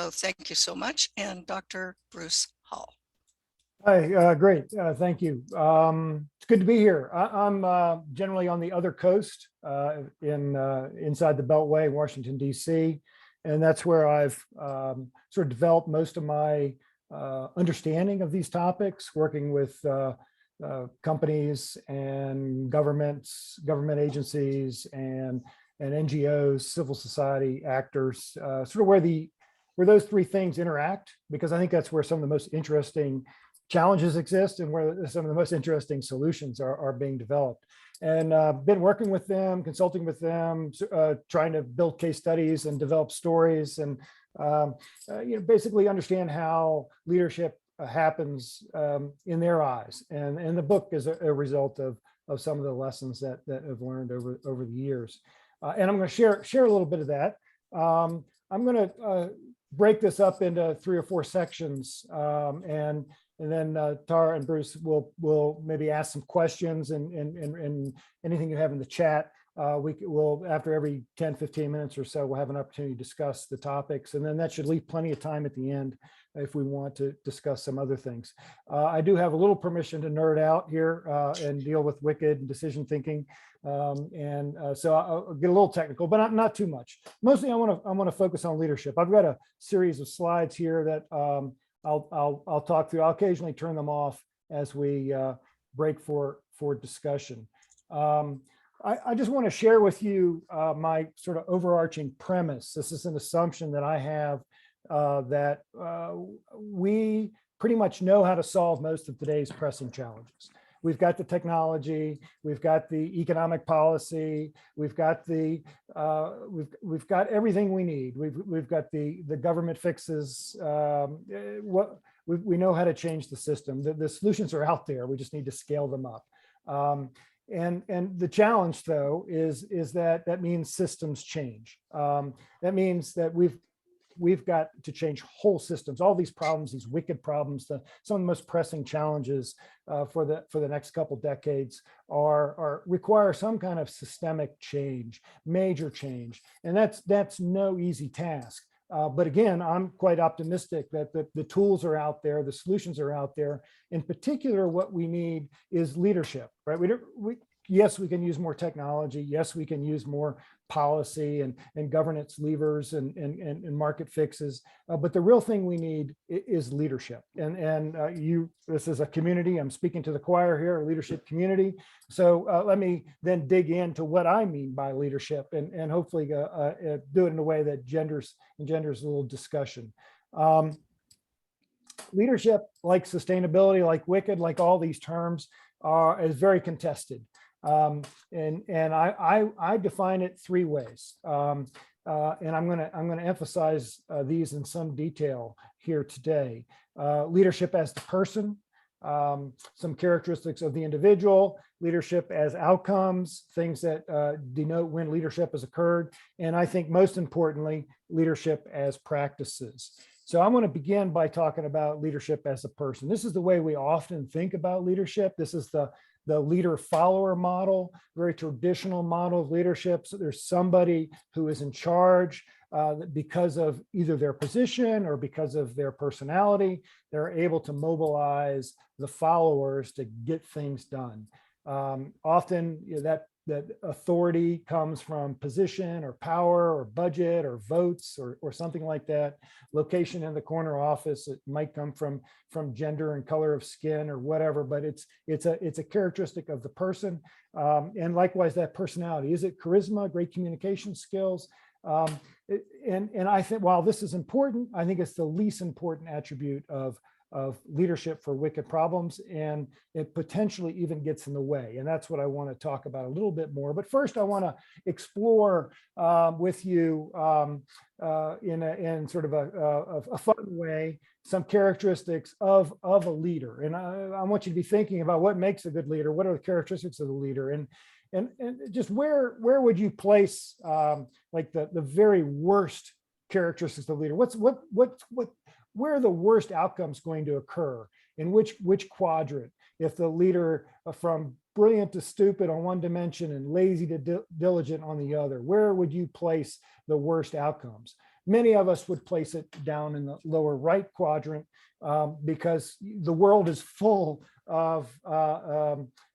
So thank you so much. And Dr. Bruce Hall. Hi, great. Thank you. It's good to be here. I'm generally on the other coast inside the Beltway, Washington, D.C. And that's where I've sort of developed most of my understanding of these topics, working with companies and governments, government agencies, and NGOs, civil society actors, sort of where those three things interact, because I think that's where some of the most interesting challenges exist and where some of the most interesting solutions are being developed. And been working with them, consulting with them, trying to build case studies and develop stories and basically understand how leadership happens in their eyes. And the book is a result of some of the lessons that I've learned over the years. And I'm going to share a little bit of that. I'm going to break this up into 3 or 4 sections, and then Tara and Bruce will maybe ask some questions and anything you have in the chat. We'll after every 10, 15 minutes or so, we'll have an opportunity to discuss the topics, and then that should leave plenty of time at the end if we want to discuss some other things. I do have a little permission to nerd out here and deal with wicked and decision thinking. So I'll get a little technical, but not too much. Mostly I want to focus on leadership. I've got a series of slides here that I'll talk through. I'll occasionally turn them off as we break for discussion. I just want to share with you my sort of overarching premise. This is an assumption that I have that we pretty much know how to solve most of today's pressing challenges. We've got the technology, we've got the economic policy, we've got we've got everything we need. We've got the government fixes. We know how to change the system. The solutions are out there. We just need to scale them up. And the challenge, though, is that means systems change. That means that we've got to change whole systems. All these problems, these wicked problems, some of the most pressing challenges for the next couple decades require some kind of systemic change, major change, and that's no easy task. But again, I'm quite optimistic that the tools are out there, the solutions are out there. In particular, what we need is leadership, right? Yes, we can use more technology. Yes, we can use more policy and governance levers and market fixes. But the real thing we need is leadership. And this is a community. I'm speaking to the choir here, a leadership community. So let me then dig into what I mean by leadership and hopefully do it in a way that engenders a little discussion. Leadership, like sustainability, like wicked, like all these terms, is very contested. And I define it 3 ways. And I'm going to emphasize these in some detail here today. Leadership as the person, some characteristics of the individual, leadership as outcomes, things that denote when leadership has occurred, and I think most importantly, leadership as practices. So I'm going to begin by talking about leadership as a person. This is the way we often think about leadership. This is the leader-follower model, very traditional model of leadership. So there's somebody who is in charge because of either their position or because of their personality. They're able to mobilize the followers to get things done. Often that authority comes from position or power or budget or votes or something like that. Location in the corner office, it might come from gender and color of skin or whatever, but it's a characteristic of the person. And likewise, that personality. Is it charisma, great communication skills? And I think while this is important, I think it's the least important attribute of leadership for wicked problems, and it potentially even gets in the way. And that's what I want to talk about a little bit more. But first, I want to explore with you in sort of a fun way some characteristics of a leader. And I want you to be thinking about what makes a good leader. What are the characteristics of the leader? And just where would you place like the very worst characteristics of the leader? Where are the worst outcomes going to occur? In which quadrant? If the leader from brilliant to stupid on one dimension and lazy to diligent on the other, where would you place the worst outcomes? Many of us would place it down in the lower right quadrant because the world is full of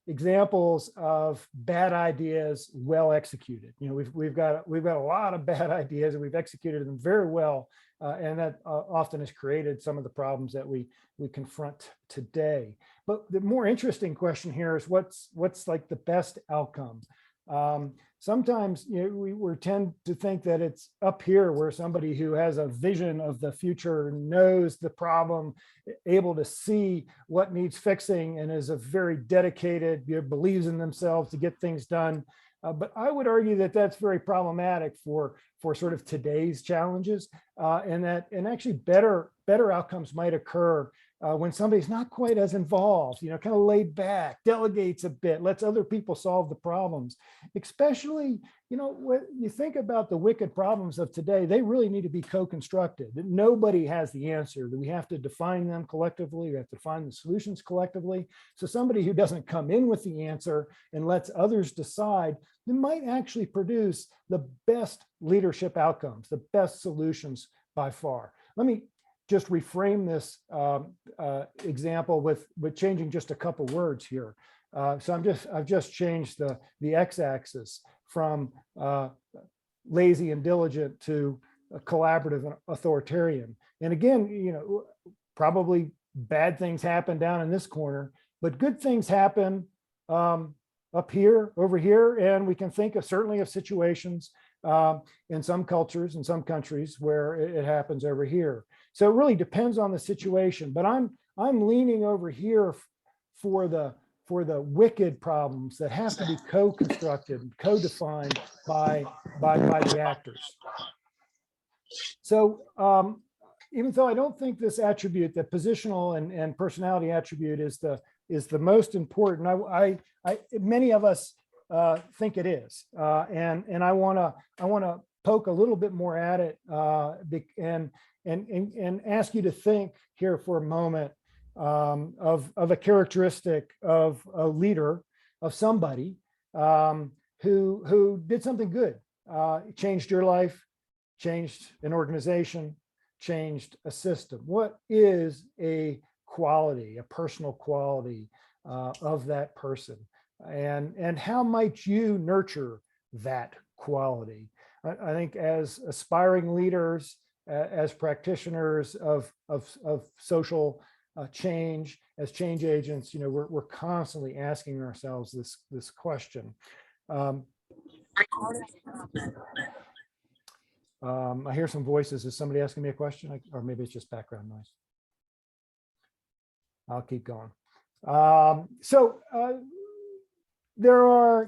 examples of bad ideas well executed. We've got a lot of bad ideas and we've executed them very well, and that often has created some of the problems that we confront today. But the more interesting question here is what's like the best outcome? Sometimes we tend to think that it's up here where somebody who has a vision of the future, knows the problem, able to see what needs fixing, and is a very dedicated, believes in themselves to get things done. But I would argue that that's very problematic for sort of today's challenges, and actually better outcomes might occur when somebody's not quite as involved, kind of laid back, delegates a bit, lets other people solve the problems. Especially, when you think about the wicked problems of today, they really need to be co-constructed. Nobody has the answer. We have to define them collectively. We have to find the solutions collectively. So somebody who doesn't come in with the answer and lets others decide, they might actually produce the best leadership outcomes, the best solutions by far. Let me just reframe this example with changing just a couple words here. So I've just changed the x-axis from lazy and diligent to collaborative and authoritarian. And again, probably bad things happen down in this corner, but good things happen up here, over here, and we can think certainly of situations in some cultures, in some countries, where it happens over here. So it really depends on the situation, but I'm leaning over here for the wicked problems that have to be co-constructed and co-defined by the actors. So even though I don't think this attribute, the positional and personality attribute, is the most important, many of us think it is, and I want to poke a little bit more at it, and ask you to think here for a moment of a characteristic of a leader, of somebody who did something good, changed your life, changed an organization, changed a system. What is a quality, a personal quality of that person? And how might you nurture that quality? I think as aspiring leaders, as practitioners of social change, as change agents, we're constantly asking ourselves this question. I hear some voices. Is somebody asking me a question, or maybe it's just background noise? I'll keep going. There are,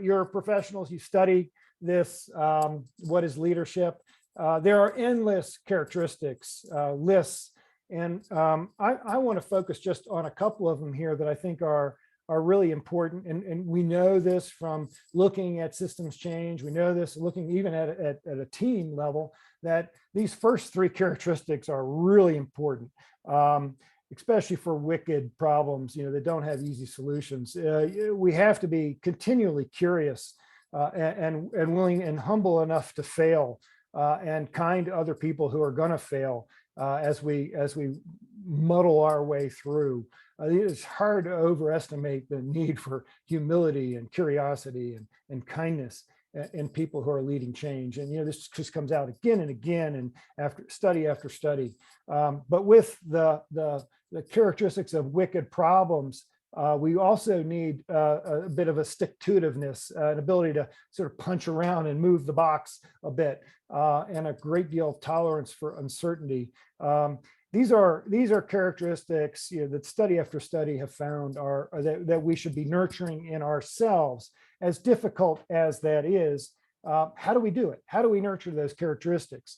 you're professionals, you study this, what is leadership? There are endless characteristics, lists, and I want to focus just on a couple of them here that I think are really important. And we know this from looking at systems change. We know this looking even at a team level, that these first three characteristics are really important. Especially for wicked problems, that don't have easy solutions. We have to be continually curious and willing and humble enough to fail, and kind to other people who are going to fail as we muddle our way through. It's hard to overestimate the need for humility and curiosity and kindness in people who are leading change. And this just comes out again and again, and after study. But with the characteristics of wicked problems, we also need a bit of a stick-to-itiveness, an ability to sort of punch around and move the box a bit, and a great deal of tolerance for uncertainty. These are characteristics that study after study have found that we should be nurturing in ourselves. As difficult as that is, how do we do it? How do we nurture those characteristics?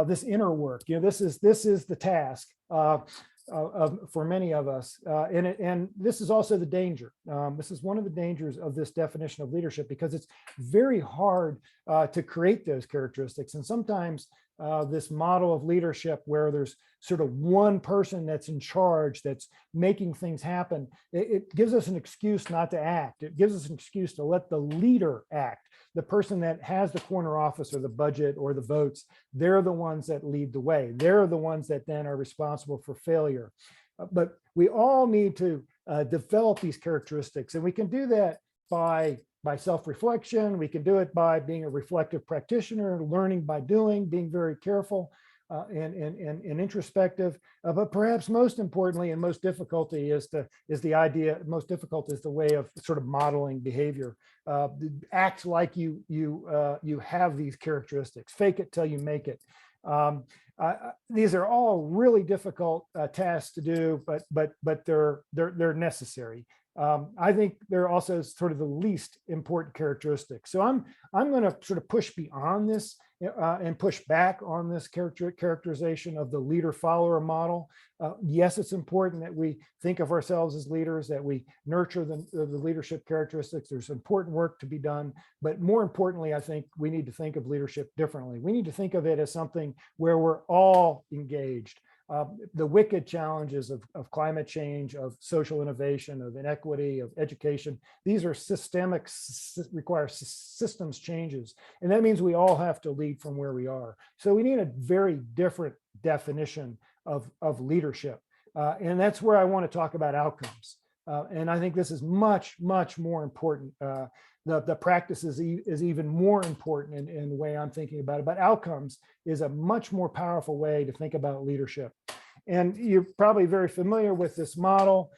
This inner work, this is the task for many of us, and this is also the danger. This is one of the dangers of this definition of leadership, because it's very hard to create those characteristics, and sometimes this model of leadership where there's sort of one person that's in charge, that's making things happen, it gives us an excuse not to act. It gives us an excuse to let the leader act. The person that has the corner office or the budget or the votes, they're the ones that lead the way. They're the ones that then are responsible for failure. But we all need to develop these characteristics, and we can do that by self-reflection. We can do it by being a reflective practitioner, learning by doing, being very careful and introspective. But perhaps most importantly and most difficulty is the idea. Most difficult is the way of sort of modeling behavior. Act like you have these characteristics. Fake it till you make it. These are all really difficult tasks to do, but they're necessary. I think they're also sort of the least important characteristics. So I'm going to sort of push beyond this and push back on this characterization of the leader-follower model. Yes, it's important that we think of ourselves as leaders, that we nurture the leadership characteristics. There's important work to be done, but more importantly, I think we need to think of leadership differently. We need to think of it as something where we're all engaged. The wicked challenges of climate change, of social innovation, of inequity, of education, these are systemic, require systems changes. And that means we all have to lead from where we are. So we need a very different definition of leadership. And that's where I want to talk about outcomes. And I think this is much, much more important. The practice is even more important in the way I'm thinking about it. But outcomes is a much more powerful way to think about leadership. And you're probably very familiar with this model,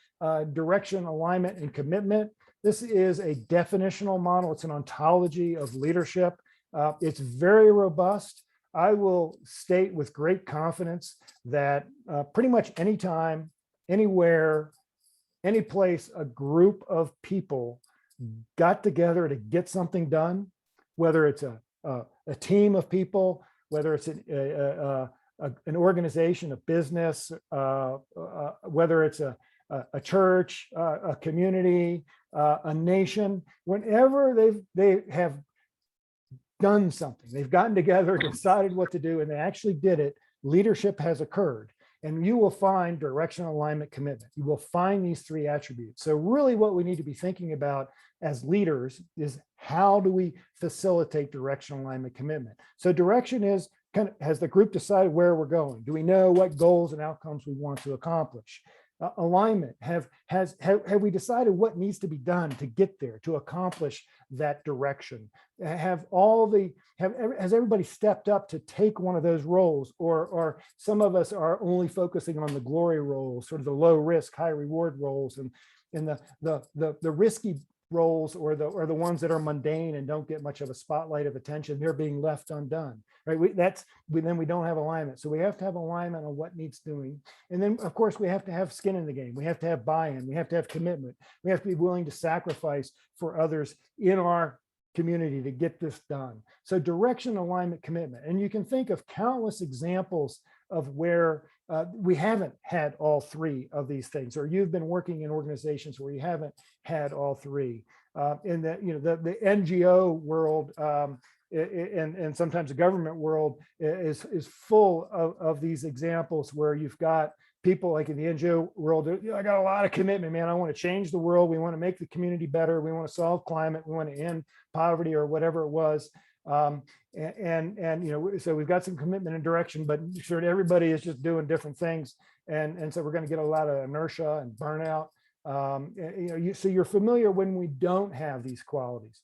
direction, alignment, and commitment. This is a definitional model. It's an ontology of leadership. It's very robust. I will state with great confidence that pretty much anytime, anywhere, any place, a group of people got together to get something done, whether it's a team of people, whether it's an organization, a business, whether it's a church, a community, a nation, whenever they have done something, they've gotten together, decided what to do, and they actually did it, leadership has occurred. And you will find direction, alignment, commitment. You will find these three attributes. So really what we need to be thinking about as leaders is how do we facilitate direction, alignment, commitment? So direction is kind of, has the group decided where we're going? Do we know what goals and outcomes we want to accomplish? Alignment, have we decided what needs to be done to get there, to accomplish that direction? Has everybody stepped up to take one of those roles, or some of us are only focusing on the glory roles, sort of the low risk, high reward roles, and the risky roles, or the ones that are mundane and don't get much of a spotlight of attention, they're being left undone, right? Then we don't have alignment. So we have to have alignment on what needs doing. And then of course we have to have skin in the game. We have to have buy-in. We have to have commitment. We have to be willing to sacrifice for others in our community to get this done. So direction, alignment, commitment. And you can think of countless examples of where we haven't had all three of these things, or you've been working in organizations where you haven't had all three. In the NGO world and sometimes the government world is full of these examples where you've got people like in the NGO world, I got a lot of commitment, man. I want to change the world. We want to make the community better. We want to solve climate. We want to end poverty or whatever it was. So we've got some commitment and direction, but sure everybody is just doing different things. And so we're going to get a lot of inertia and burnout. So you're familiar when we don't have these qualities.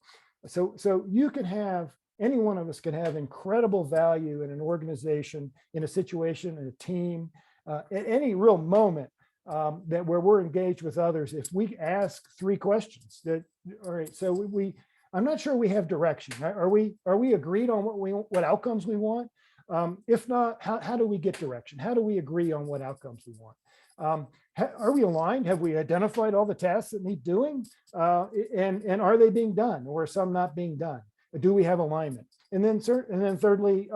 So you can have, any one of us can have incredible value in an organization, in a situation, in a team, at any real moment that where we're engaged with others. If we ask three questions that, all right, so I'm not sure we have direction. Are we agreed on what outcomes we want? If not, how do we get direction? How do we agree on what outcomes we want? Are we aligned? Have we identified all the tasks that need doing? And are they being done, or are some not being done? Do we have alignment? And then thirdly,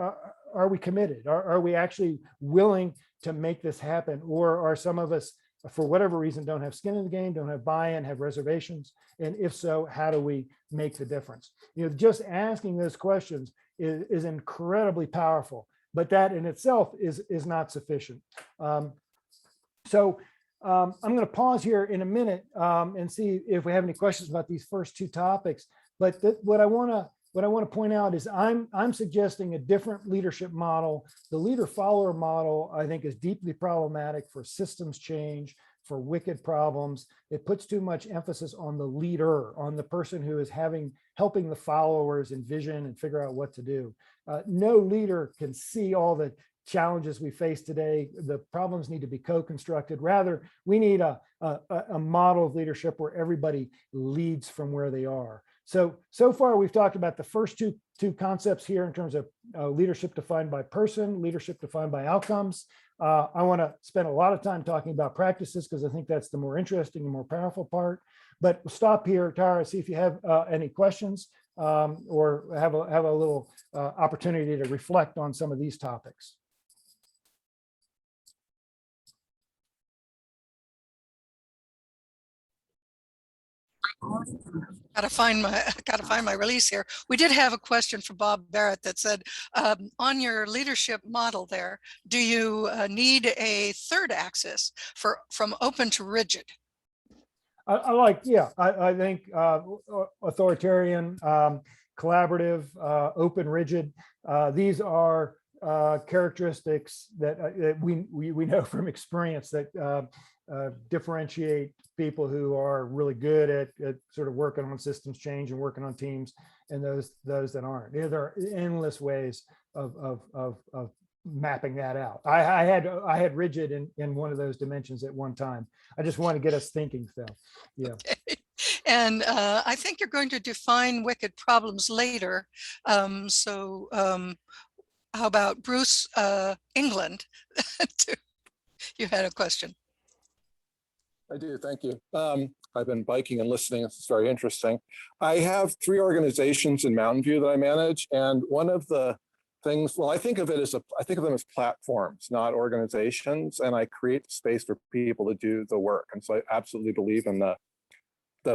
are we committed? Are we actually willing to make this happen? Or are some of us, for whatever reason, don't have skin in the game, don't have buy-in, have reservations? And if so, how do we make the difference? Just asking those questions is incredibly powerful. but that in itself is not sufficient. So I'm going to pause here in a minute and see if we have any questions about these first two topics. But what I want to point out is I'm suggesting a different leadership model. The leader-follower model, I think, is deeply problematic for systems change, for wicked problems. It puts too much emphasis on the leader, on the person who is helping the followers envision and figure out what to do. No leader can see all the challenges we face today. The problems need to be co-constructed. Rather, we need a model of leadership where everybody leads from where they are. So far, we've talked about the first two concepts here in terms of leadership defined by person, leadership defined by outcomes. I want to spend a lot of time talking about practices because I think that's the more interesting and more powerful part. But we'll stop here, Tara, see if you have any questions or have a little opportunity to reflect on some of these topics. Gotta find my release here. We did have a question from Bob Barrett that said, on your leadership model there, do you need a third axis from open to rigid? I think authoritarian, collaborative, open, rigid. These are characteristics that we know from experience that differentiate people who are really good at sort of working on systems change and working on teams, and those that aren't. There are endless ways of mapping that out. I had rigid in one of those dimensions at one time. I just want to get us thinking, Phil. Yeah. Okay. And I think you're going to define wicked problems later. How about Bruce England? You had a question. I do, thank you. I've been biking and listening. It's very interesting. I have 3 organizations in Mountain View that I manage, and one of the things, well, I think of them as platforms, not organizations, and I create space for people to do the work. And so I absolutely believe in the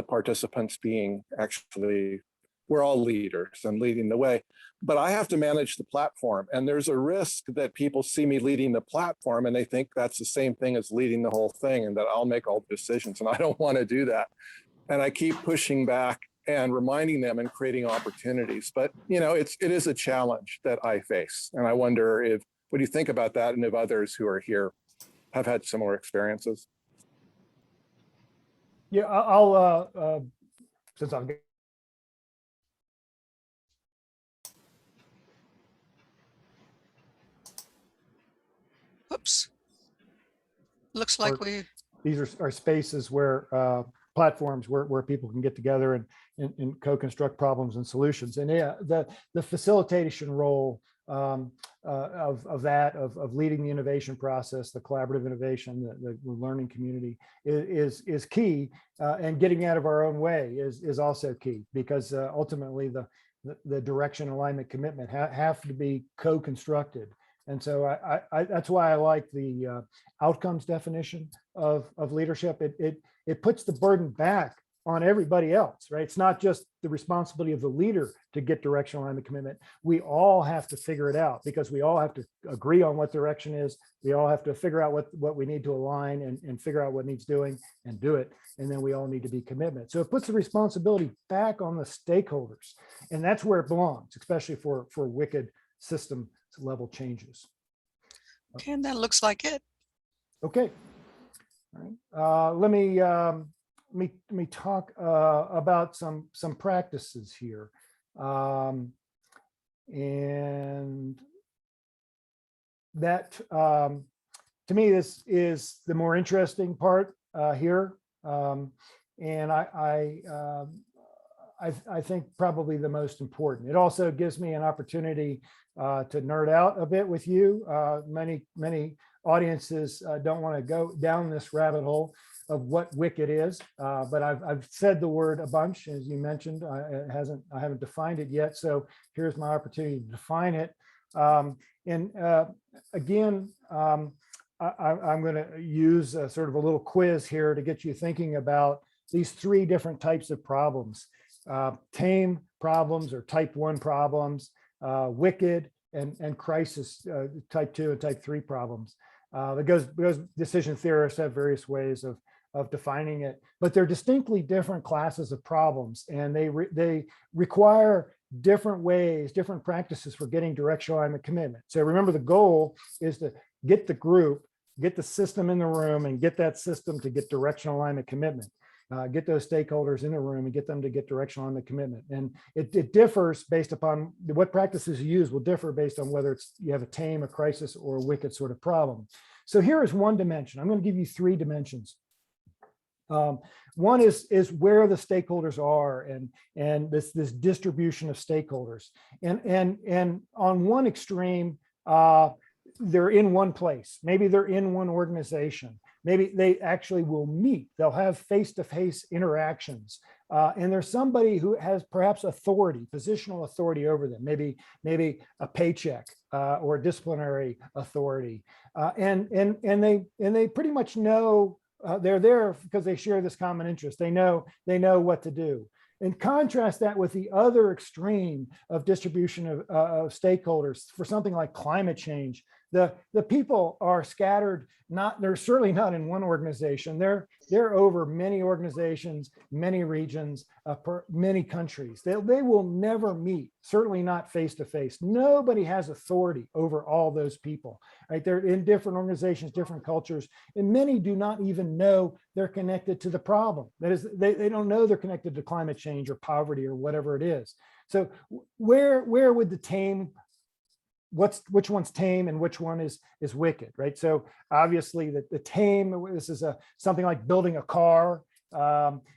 participants being actually, we're all leaders and leading the way, but I have to manage the platform. And there's a risk that people see me leading the platform and they think that's the same thing as leading the whole thing and that I'll make all the decisions. And I don't want to do that. And I keep pushing back and reminding them and creating opportunities. But, you know, it is a challenge that I face. And I wonder what do you think about that? And if others who are here have had similar experiences? Yeah, I'll since I've Oops. Looks like these are spaces where platforms where people can get together and co-construct problems and solutions. And yeah, the facilitation role of leading the innovation process, the collaborative innovation, the learning community is key, and getting out of our own way is also key, because ultimately the direction, alignment, commitment have to be co-constructed. And so that's why I like the outcomes definition of leadership. It puts the burden back on everybody else, right? It's not just the responsibility of the leader to get direction, alignment, commitment. We all have to figure it out, because we all have to agree on what direction is. We all have to figure out what we need to align and figure out what needs doing and do it. And then we all need to be commitment. So it puts the responsibility back on the stakeholders. And that's where it belongs, especially for wicked system level changes. okay, and that looks like it. Okay. All right. Let me talk about some practices here, and that to me this is the more interesting part here, and I think probably the most important. It also gives me an opportunity to nerd out a bit with you. Many audiences don't want to go down this rabbit hole of what wicked is, but I've said the word a bunch, as you mentioned. I haven't defined it yet, so here's my opportunity to define it. Again, I'm going to use sort of a little quiz here to get you thinking about these 3 different types of problems: tame problems or type 1 problems, wicked, and crisis, type 2 and type 3 problems. Because decision theorists have various ways of defining it, but they're distinctly different classes of problems, and they require different ways, different practices for getting directional alignment commitment. So remember, the goal is to get the group, get the system in the room, and get that system to get directional alignment commitment. Get those stakeholders in the room and get them to get directional alignment commitment. And it differs based upon what practices you use, will differ based on whether it's you have a tame, a crisis, or a wicked sort of problem. So here is one dimension. I'm going to give you 3 dimensions. One is where the stakeholders are, and this distribution of stakeholders. And on one extreme, they're in one place. Maybe they're in one organization. Maybe they actually will meet. They'll have face-to-face interactions. And there's somebody who has perhaps authority, positional authority over them, maybe a paycheck or disciplinary authority. And they pretty much know they're there because they share this common interest. They know what to do. And contrast that with the other extreme of distribution of stakeholders for something like climate change. The people are scattered, they're certainly not in one organization. They're over many organizations, many regions, many countries. They will never meet, certainly not face to face. Nobody has authority over all those people, right? They're in different organizations, different cultures, and many do not even know they're connected to the problem. That is, they don't know they're connected to climate change or poverty or whatever it is. So where would the tame, which one's tame and which one is wicked, right? So obviously the tame, this is something like building a car.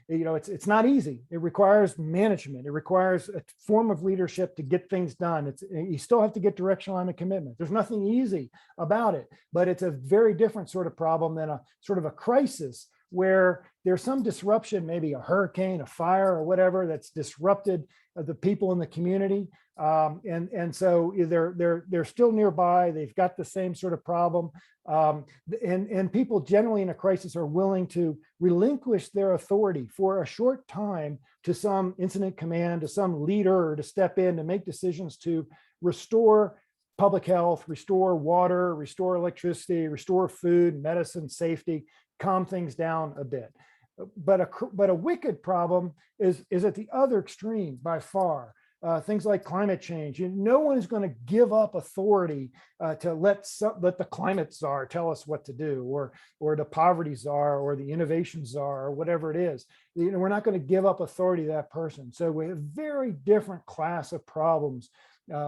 It's not easy. It requires management. It requires a form of leadership to get things done. You still have to get directional alignment commitment. There's nothing easy about it, but it's a very different sort of problem than a sort of a crisis where there's some disruption, maybe a hurricane, a fire, or whatever that's disrupted the people in the community. And so they're still nearby. They've got the same sort of problem. And people generally in a crisis are willing to relinquish their authority for a short time to some incident command, to some leader, or to step in to make decisions to restore public health, restore water, restore electricity, restore food, medicine, safety, calm things down a bit. But a wicked problem is at the other extreme by far. Things like climate change. No one is going to give up authority to let the climate czar tell us what to do, or the poverty czar, or the innovation czar, or whatever it is. We're not going to give up authority to that person. So we have very different class of problems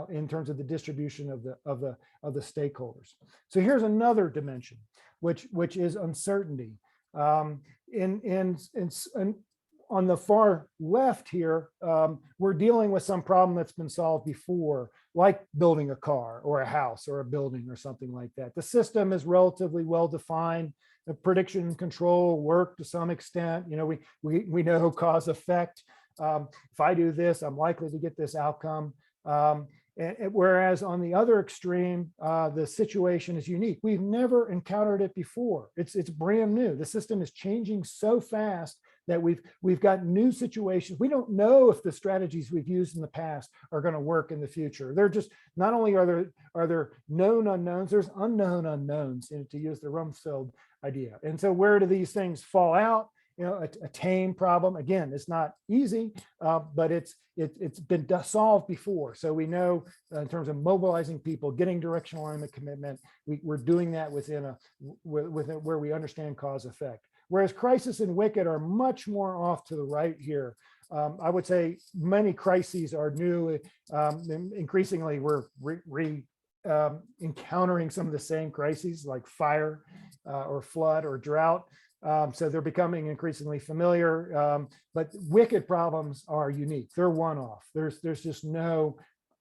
in terms of the distribution of the stakeholders. So here's another dimension, which is uncertainty. On the far left here, we're dealing with some problem that's been solved before, like building a car or a house or a building or something like that. The system is relatively well defined. The prediction and control work to some extent. We know cause effect. If I do this, I'm likely to get this outcome. Whereas on the other extreme, the situation is unique. We've never encountered it before. It's brand new. The system is changing so fast that we've got new situations. We don't know if the strategies we've used in the past are going to work in the future. They're just, not only are there known unknowns, there's unknown unknowns, to use the Rumsfeld idea. And so where do these things fall out? A tame problem, again, it's not easy, but it's been solved before. So we know in terms of mobilizing people, getting directional alignment commitment, we're doing that within where we understand cause effect. Whereas crisis and wicked are much more off to the right here. I would say many crises are new. Increasingly, we're encountering some of the same crises like fire or flood or drought. So they're becoming increasingly familiar, but wicked problems are unique. They're one-off. There's just no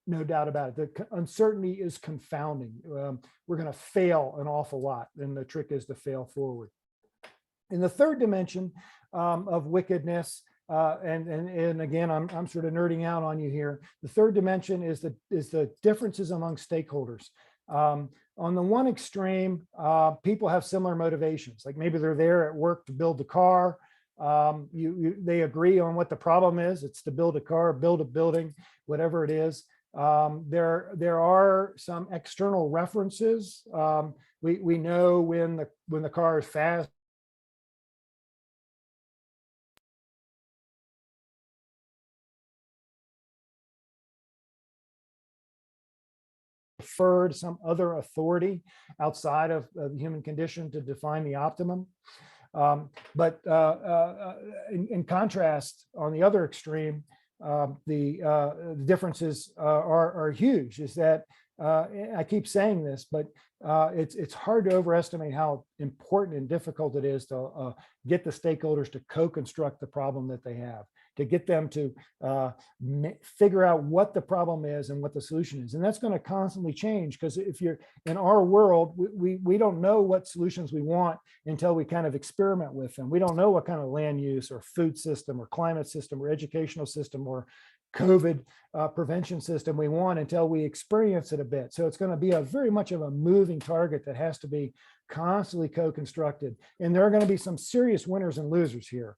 doubt about it. The uncertainty is confounding. We're going to fail an awful lot, and the trick is to fail forward. In the third dimension of wickedness, and again, I'm sort of nerding out on you here. The third dimension is the differences among stakeholders. On the one extreme, people have similar motivations. Like maybe they're there at work to build the car. They agree on what the problem is. It's to build a car, build a building, whatever it is. There are some external references. We know when the car is fast, refer to some other authority outside of the human condition to define the optimum. But in contrast, on the other extreme, the differences are huge. Is that I keep saying this, but it's hard to overestimate how important and difficult it is to get the stakeholders to co-construct the problem that they have, to get them to figure out what the problem is and what the solution is. And that's going to constantly change, because if you're in our world, we don't know what solutions we want until we kind of experiment with them. We don't know what kind of land use or food system or climate system or educational system or COVID prevention system we want until we experience it a bit. So it's going to be a very much of a moving target that has to be constantly co-constructed. And there are going to be some serious winners and losers here.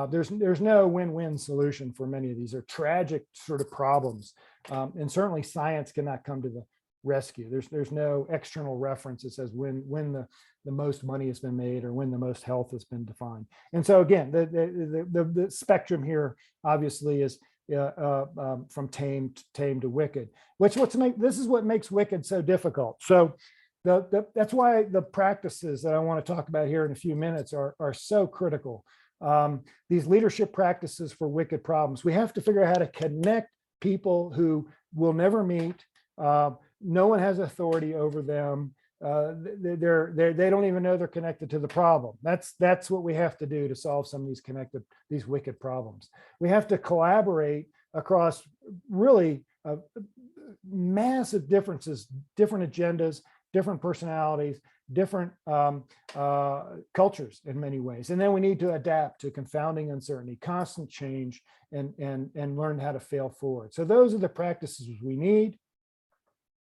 There's no win-win solution for many of these. They're tragic sort of problems. And certainly science cannot come to the rescue. There's no external reference that says when the most money has been made or when the most health has been defined. And so again, the spectrum here obviously is from tame to wicked, this is what makes wicked so difficult. So that's why the practices that I want to talk about here in a few minutes are so critical. These leadership practices for wicked problems. We have to figure out how to connect people who will never meet. No one has authority over them. They don't even know they're connected to the problem. That's what we have to do to solve some of these wicked problems. We have to collaborate across really massive differences, different agendas, different personalities, different cultures in many ways. And then we need to adapt to confounding uncertainty, constant change, and learn how to fail forward. So those are the practices we need.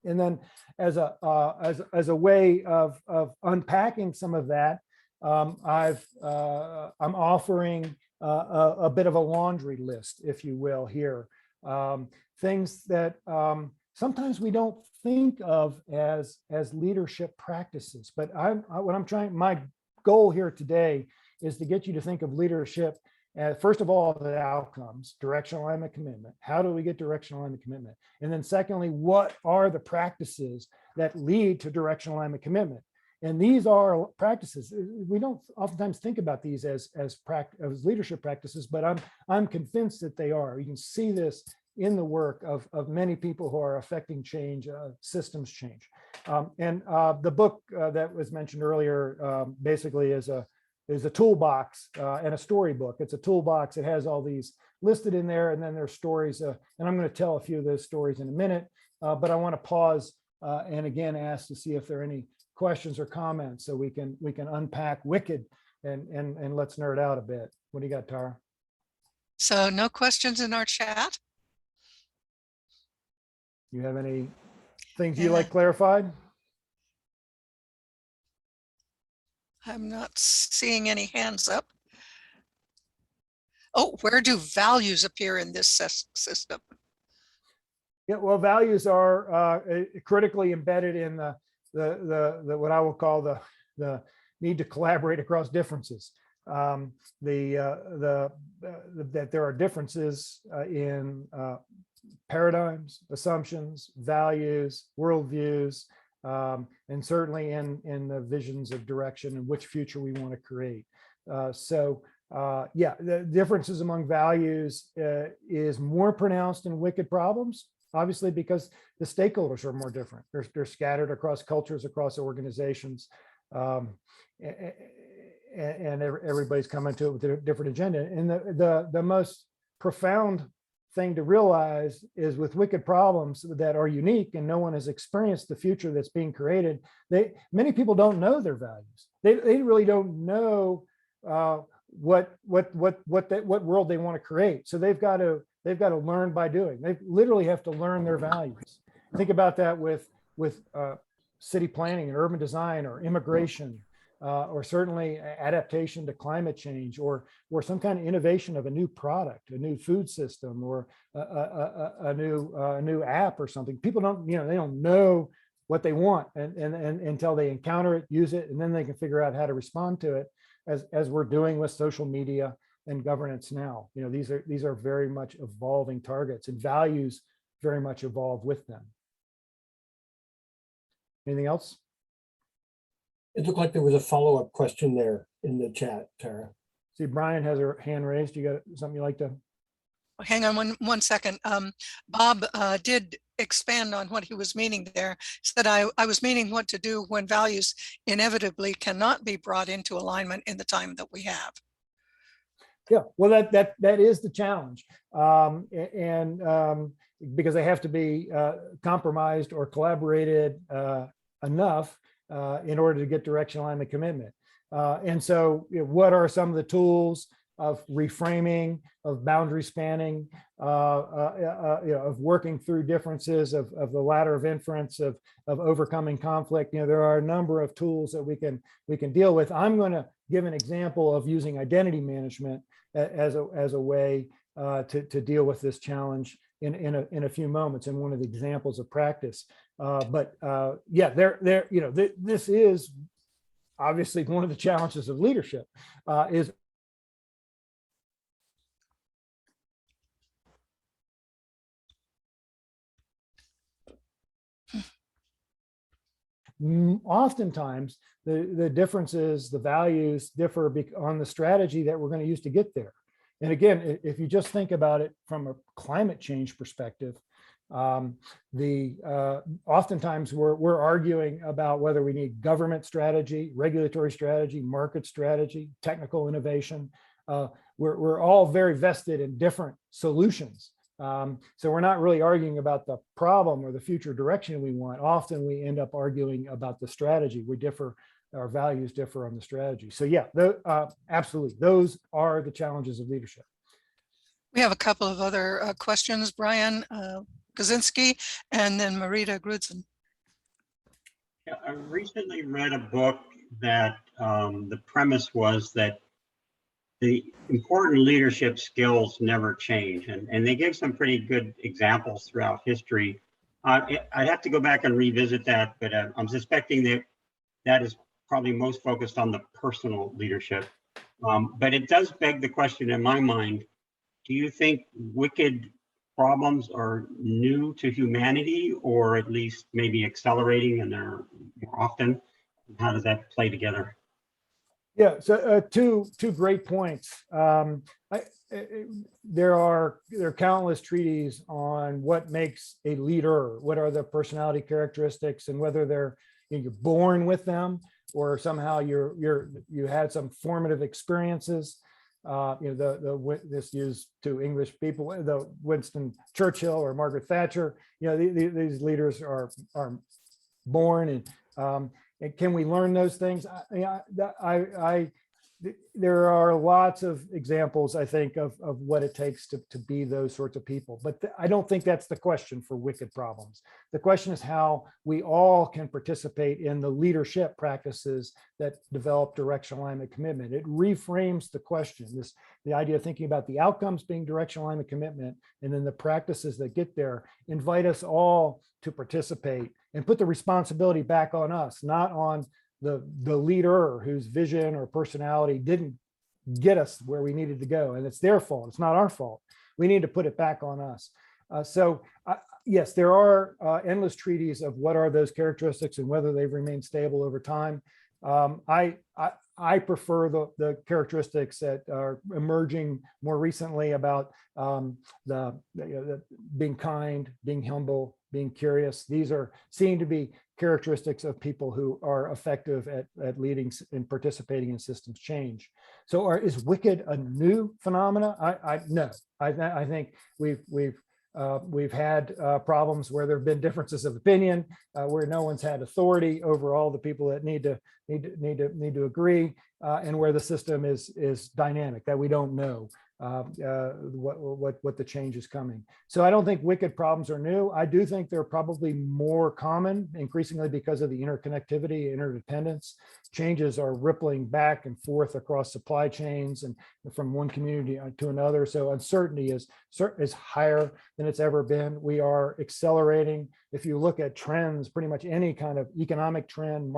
And then as a way of unpacking some of that, I'm offering a bit of a laundry list, if you will, here. Things that sometimes we don't think of as leadership practices, but my goal here today is to get you to think of leadership as, first of all, the outcomes, direction, alignment, commitment. How do we get direction, alignment, commitment? And then secondly, what are the practices that lead to direction, alignment, commitment? And these are practices. We don't oftentimes think about these as leadership practices, but I'm convinced that they are. You can see this in the work of many people who are affecting change, systems change. And the book that was mentioned earlier basically is a toolbox and a storybook. It's a toolbox. It has all these listed in there, and then there's stories. And I'm going to tell a few of those stories in a minute, but I want to pause and again ask to see if there are any questions or comments so we can unpack wicked and let's nerd out a bit. What do you got, Tara? So no questions in our chat? You have any things you like clarified? I'm not seeing any hands up. Oh, where do values appear in this system? Yeah, well, values are critically embedded in the what I will call the need to collaborate across differences. That there are differences in paradigms, assumptions, values, worldviews, and certainly in the visions of direction and which future we want to create. Yeah, the differences among values is more pronounced in wicked problems, obviously, because the stakeholders are more different. They're scattered across cultures, across organizations, and everybody's coming to it with a different agenda. And the most profound thing to realize is with wicked problems that are unique and no one has experienced the future that's being created, many people don't know their values. They really don't know what world they want to create. So they've got to learn by doing. They literally have to learn their values. Think about that with city planning and urban design or immigration, or certainly adaptation to climate change, or some kind of innovation of a new product, a new food system, or a new app or something. People don't, they don't know what they want and until they encounter it, use it, and then they can figure out how to respond to it, as we're doing with social media and governance now. These are very much evolving targets, and values very much evolve with them. Anything else? It looked like there was a follow-up question there in the chat, Tara. See, Brian has her hand raised. You got something you like to? Hang on one second. Bob did expand on what he was meaning there. He said, I was meaning what to do when values inevitably cannot be brought into alignment in the time that we have. Yeah, well, that is the challenge. Because they have to be compromised or collaborated enough in order to get direction alignment commitment. And so what are some of the tools of reframing, of boundary spanning, of working through differences, of the ladder of inference, of overcoming conflict? There are a number of tools that we can deal with. I'm going to give an example of using identity management as a way to deal with this challenge in a few moments, and one of the examples of practice. Yeah, this is obviously one of the challenges of leadership, is oftentimes the differences, the values differ on the strategy that we're going to use to get there. And again, if you just think about it from a climate change perspective, oftentimes we're arguing about whether we need government strategy, regulatory strategy, market strategy, technical innovation. We're all very vested in different solutions. So we're not really arguing about the problem or the future direction we want. Often we end up arguing about the strategy. We differ. Our values differ on the strategy. So yeah, absolutely. Those are the challenges of leadership. We have a couple of other questions, Brian Kaczynski and then Marita Grudson. Yeah, I recently read a book that the premise was that the important leadership skills never change. And they gave some pretty good examples throughout history. I'd have to go back and revisit that, but I'm suspecting that is probably most focused on the personal leadership. But it does beg the question in my mind, do you think wicked problems are new to humanity, or at least maybe accelerating, and they're more often? How does that play together? Yeah, so two great points. There are countless treatises on what makes a leader, what are the personality characteristics, and whether you're born with them, or somehow you had some formative experiences. This used to English people, the Winston Churchill or Margaret Thatcher. These leaders are born, and can we learn those things? There are lots of examples, I think, of what it takes to be those sorts of people. But I don't think that's the question for wicked problems. The question is how we all can participate in the leadership practices that develop direction alignment commitment. It reframes the question, the idea of thinking about the outcomes being direction alignment commitment, and then the practices that get there invite us all to participate and put the responsibility back on us, not on the leader whose vision or personality didn't get us where we needed to go. And it's their fault. It's not our fault. We need to put it back on us. Yes, there are endless treaties of what are those characteristics and whether they've remained stable over time. I prefer the characteristics that are emerging more recently about being kind, being humble, being curious. These seem to be characteristics of people who are effective at leading and participating in systems change. So is wicked a new phenomena? No. I think we've had problems where there have been differences of opinion, where no one's had authority over all the people that need to agree, and where the system is dynamic, that we don't know. what the change is coming. So I don't think wicked problems are new. I do think they're probably more common, increasingly because of the interconnectivity, interdependence. Changes are rippling back and forth across supply chains and from one community to another. So uncertainty is higher than it's ever been. We are accelerating. If you look at trends, pretty much any kind of economic trend,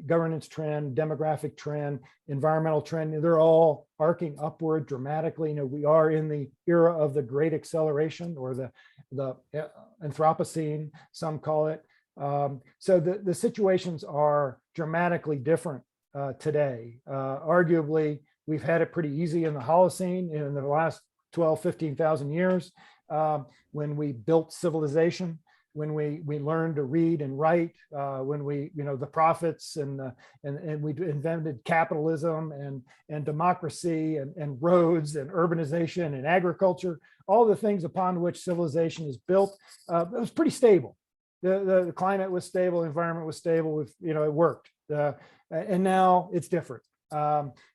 governance trend, demographic trend, environmental trend, they're all arcing upward dramatically. We are in the era of the great acceleration, or the Anthropocene, some call it. So the situations are dramatically different today. Arguably, we've had it pretty easy in the Holocene in the last 12, 15,000 years, when we built civilization, when we learned to read and write, when the prophets and we invented capitalism and democracy and roads and urbanization and agriculture, all the things upon which civilization is built. It was pretty stable. The climate was stable, the environment was stable, it worked. And now it's different.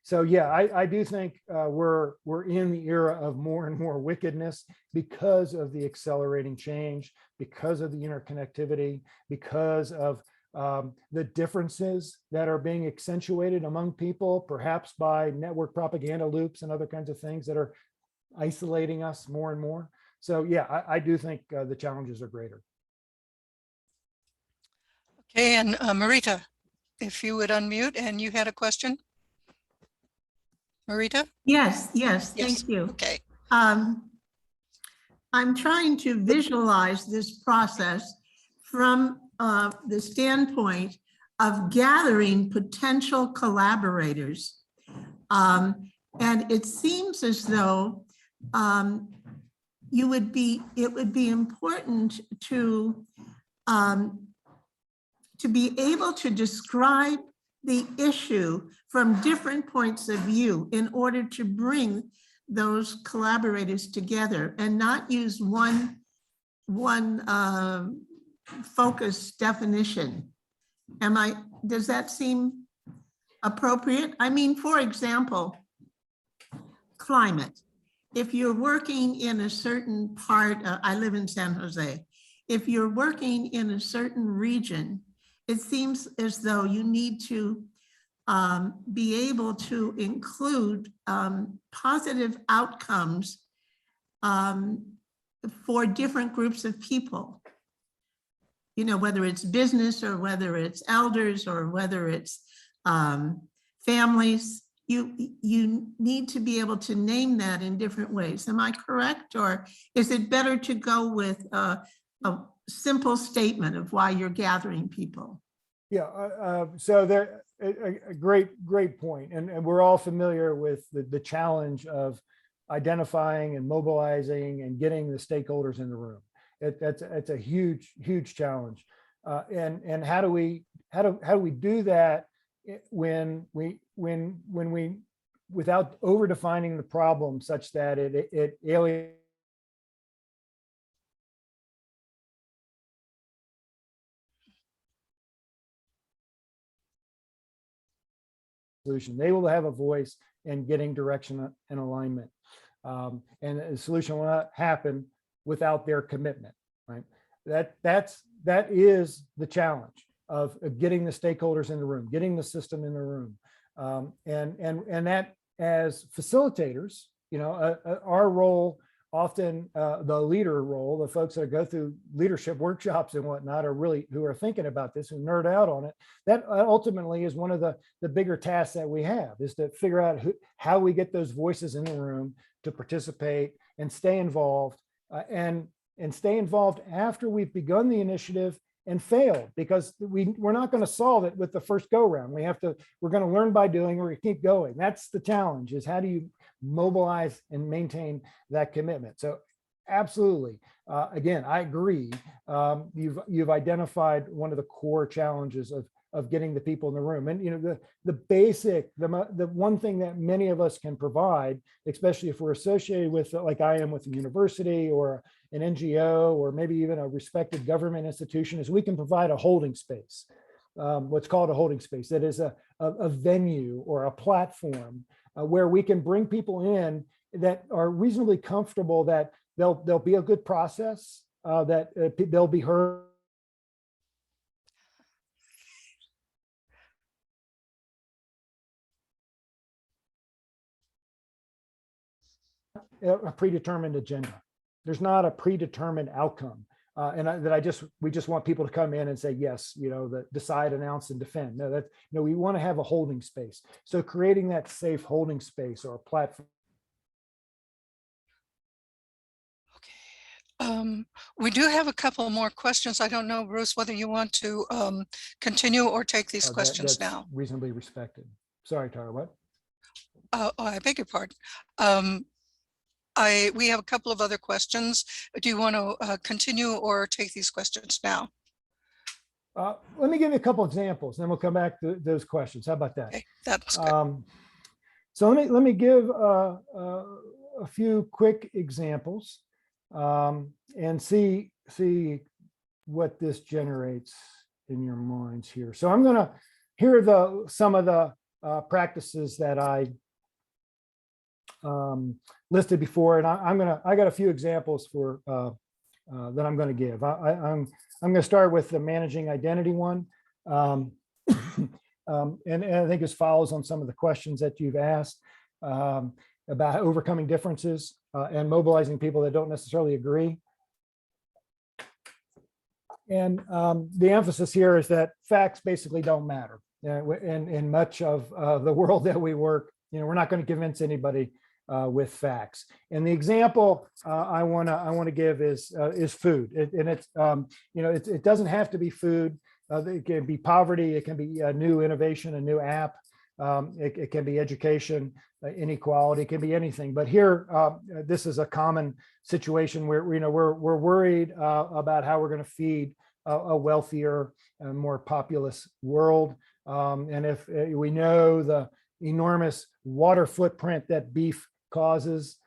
So yeah, I do think we're in the era of more and more wickedness because of the accelerating change, because of the interconnectivity, because of the differences that are being accentuated among people, perhaps by network propaganda loops and other kinds of things that are isolating us more and more. So yeah, I do think the challenges are greater. Okay, and Marita, if you would unmute, and you had a question. Marita? Yes, Yes. thank you. Okay. I'm trying to visualize this process from the standpoint of gathering potential collaborators. And it seems as though it would be important to be able to describe the issue from different points of view in order to bring those collaborators together and not use one focused definition. Does that seem appropriate? I mean, for example, climate. If you're working in a certain part, I live in San Jose. If you're working in a certain region, it seems as though you need to be able to include positive outcomes for different groups of people. Whether it's business or whether it's elders or whether it's families, you need to be able to name that in different ways. Am I correct? Or is it better to go with a simple statement of why you're gathering people? Yeah, so there, a great point. And we're all familiar with the challenge of identifying and mobilizing and getting the stakeholders in the room. It's a huge challenge. And how do we do that when we without over defining the problem such that it alienates solution. They will have a voice in getting direction and alignment. And the solution will not happen without their commitment, right? That is the challenge of getting the stakeholders in the room, getting the system in the room. And that, as facilitators, our role, often the leader role, the folks that go through leadership workshops and whatnot are really, who are thinking about this, who nerd out on it. That ultimately is one of the bigger tasks that we have, is to figure out how we get those voices in the room to participate and stay involved, and stay involved after we've begun the initiative and failed, because we're not going to solve it with the first go round. We're going to learn by doing, we're going to keep going. That's the challenge, is how do you mobilize and maintain that commitment? So absolutely. Again, I agree. You've identified one of the core challenges of getting the people in the room. And the one thing that many of us can provide, especially if we're associated with, like I am, with a university or an NGO or maybe even a respected government institution, is we can provide a holding space, what's called a holding space. That is a venue or a platform where we can bring people in that are reasonably comfortable that there'll be a good process, that they'll be heard. A predetermined agenda. There's not a predetermined outcome. We just want people to come in and say, yes, decide, announce, and defend. No, we want to have a holding space. So creating that safe holding space or a platform. We do have a couple more questions. I don't know, Bruce, whether you want to continue or take these questions That's now. reasonably respected. Sorry, Tara, what? Oh, I beg your pardon. We have a couple of other questions. Do you want to continue or take these questions now? Let me give you a couple examples, and then we'll come back to those questions. How about that? Okay, that's good. So let me give a few quick examples and see what this generates in your minds here. So I'm going to here are some of the practices that I listed before, and I got a few examples for that I'm going to give. I'm going to start with the managing identity one, and I think this follows on some of the questions that you've asked about overcoming differences and mobilizing people that don't necessarily agree. And the emphasis here is that facts basically don't matter. In much of the world that we work, we're not going to convince anybody with facts. And the example I want to give is food. It doesn't have to be food. It can be poverty. It can be a new innovation, a new app. It can be education, inequality. It can be anything. But here, this is a common situation where we're worried about how we're going to feed a wealthier and more populous world. And if we know the enormous water footprint that beef causes,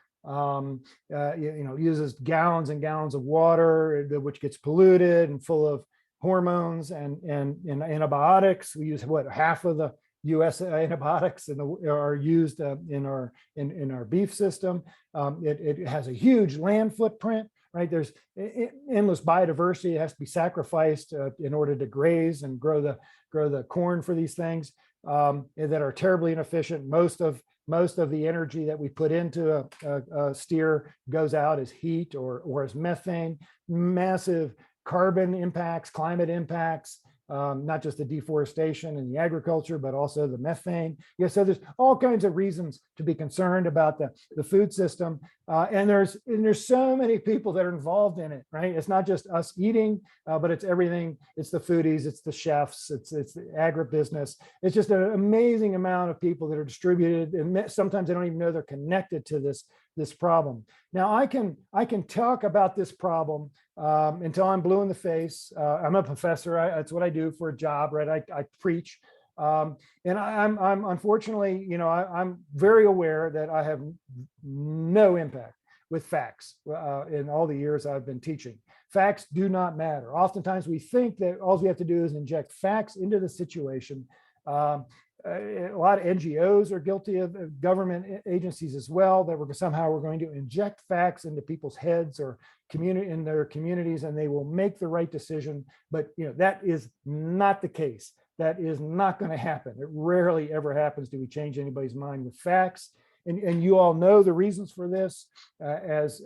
uses gallons and gallons of water, which gets polluted and full of hormones and antibiotics. We use half of the U.S. antibiotics are used in our beef system. It has a huge land footprint, right? There's endless biodiversity. It has to be sacrificed in order to graze and grow the corn for these things that are terribly inefficient. Most of the energy that we put into a steer goes out as heat or as methane. Massive carbon impacts, climate impacts, not just the deforestation and the agriculture, but also the methane. Yeah, so there's all kinds of reasons to be concerned about the food system. And there's so many people that are involved in it, right? It's not just us eating, but it's everything. It's the foodies, it's the chefs, it's the agribusiness. It's just an amazing amount of people that are distributed, and sometimes they don't even know they're connected to this problem. Now I can talk about this problem until I'm blue in the face. I'm a professor. That's what I do for a job, right? I preach. And I'm unfortunately, I'm very aware that I have no impact with facts in all the years I've been teaching. Facts do not matter. Oftentimes we think that all we have to do is inject facts into the situation. A lot of NGOs are guilty of government agencies as well, that we're going to inject facts into people's heads or in their communities, and they will make the right decision. But that is not the case. That is not going to happen. It rarely ever happens. Do we change anybody's mind with facts? And you all know the reasons for this. As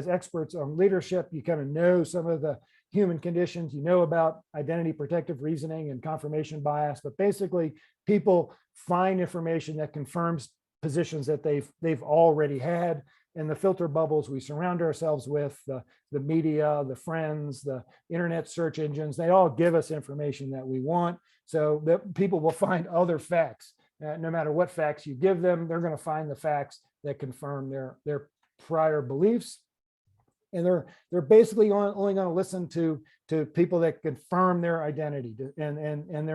experts on leadership, you kind of know some of the human conditions. You know about identity protective reasoning and confirmation bias, but basically people find information that confirms positions that they've already had. And the filter bubbles we surround ourselves with, the media, the friends, the internet search engines, they all give us information that we want. So that people will find other facts. No matter what facts you give them, they're going to find the facts that confirm their prior beliefs. And they're basically only going to listen to people that confirm their identity. And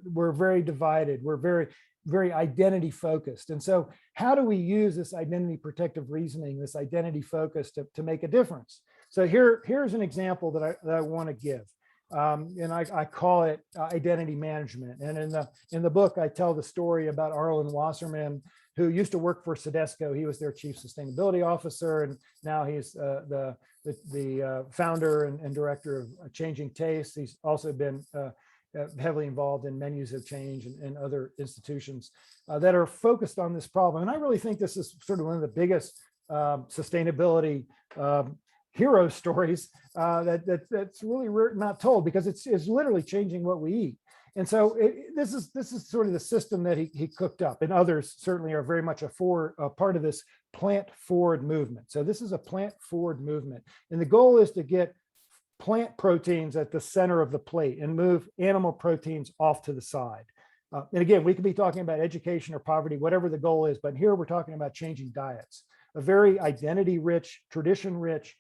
we're very divided. We're very, very identity focused. And so how do we use this identity protective reasoning, this identity focus to make a difference? So here's an example that I want to give. And I call it identity management. And in the book, I tell the story about Arlen Wasserman, who used to work for Sodexo. He was their chief sustainability officer, and now he's the founder and director of Changing Tastes. He's also been heavily involved in Menus of Change and other institutions that are focused on this problem. And I really think this is sort of one of the biggest sustainability hero stories that's really not told, because it's literally changing what we eat. And so this is sort of the system that he cooked up, and others certainly are very much a part of this plant forward movement. So this is a plant forward movement, and the goal is to get plant proteins at the center of the plate and move animal proteins off to the side. And again, we could be talking about education or poverty, whatever the goal is, but here we're talking about changing diets, a very identity rich, tradition rich,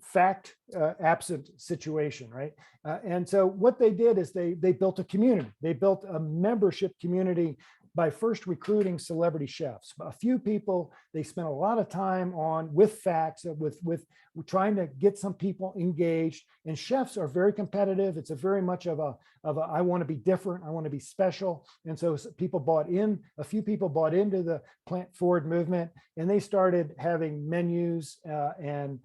fact absent situation, right? And so what they did is they built a community. They built a membership community by first recruiting celebrity chefs. A few people they spent a lot of time on with facts, with trying to get some people engaged. And chefs are very competitive. It's a very much of a I want to be different, I want to be special. And so people bought in. A few people bought into the plant forward movement, and they started having menus and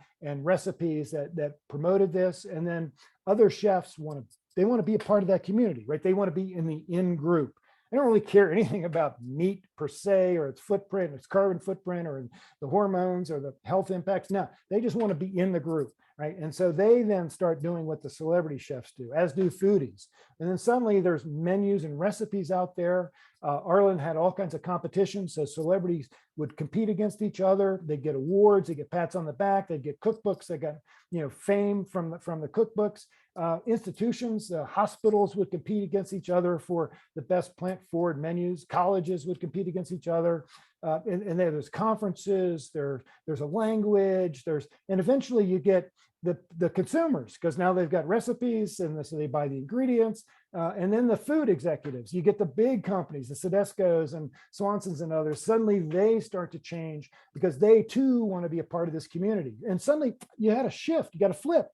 recipes that promoted this. And then other chefs want to be a part of that community, right? They want to be in the in group. They don't really care anything about meat per se, or its footprint, its carbon footprint, or the hormones or the health impacts. No, they just want to be in the group, right? And so they then start doing what the celebrity chefs do, as do foodies. And then suddenly there's menus and recipes out there. Arlen had all kinds of competitions. So celebrities would compete against each other. They get awards, they get pats on the back, they get cookbooks, they got fame from the cookbooks. Institutions, hospitals would compete against each other for the best plant forward menus. Colleges would compete against each other. And there's conferences, there's a language, and eventually you get the consumers, because now they've got recipes, and so they buy the ingredients. And then the food executives, you get the big companies, the Sodexos and Swansons and others. Suddenly they start to change because they too want to be a part of this community. And suddenly you had a shift, you got a flip.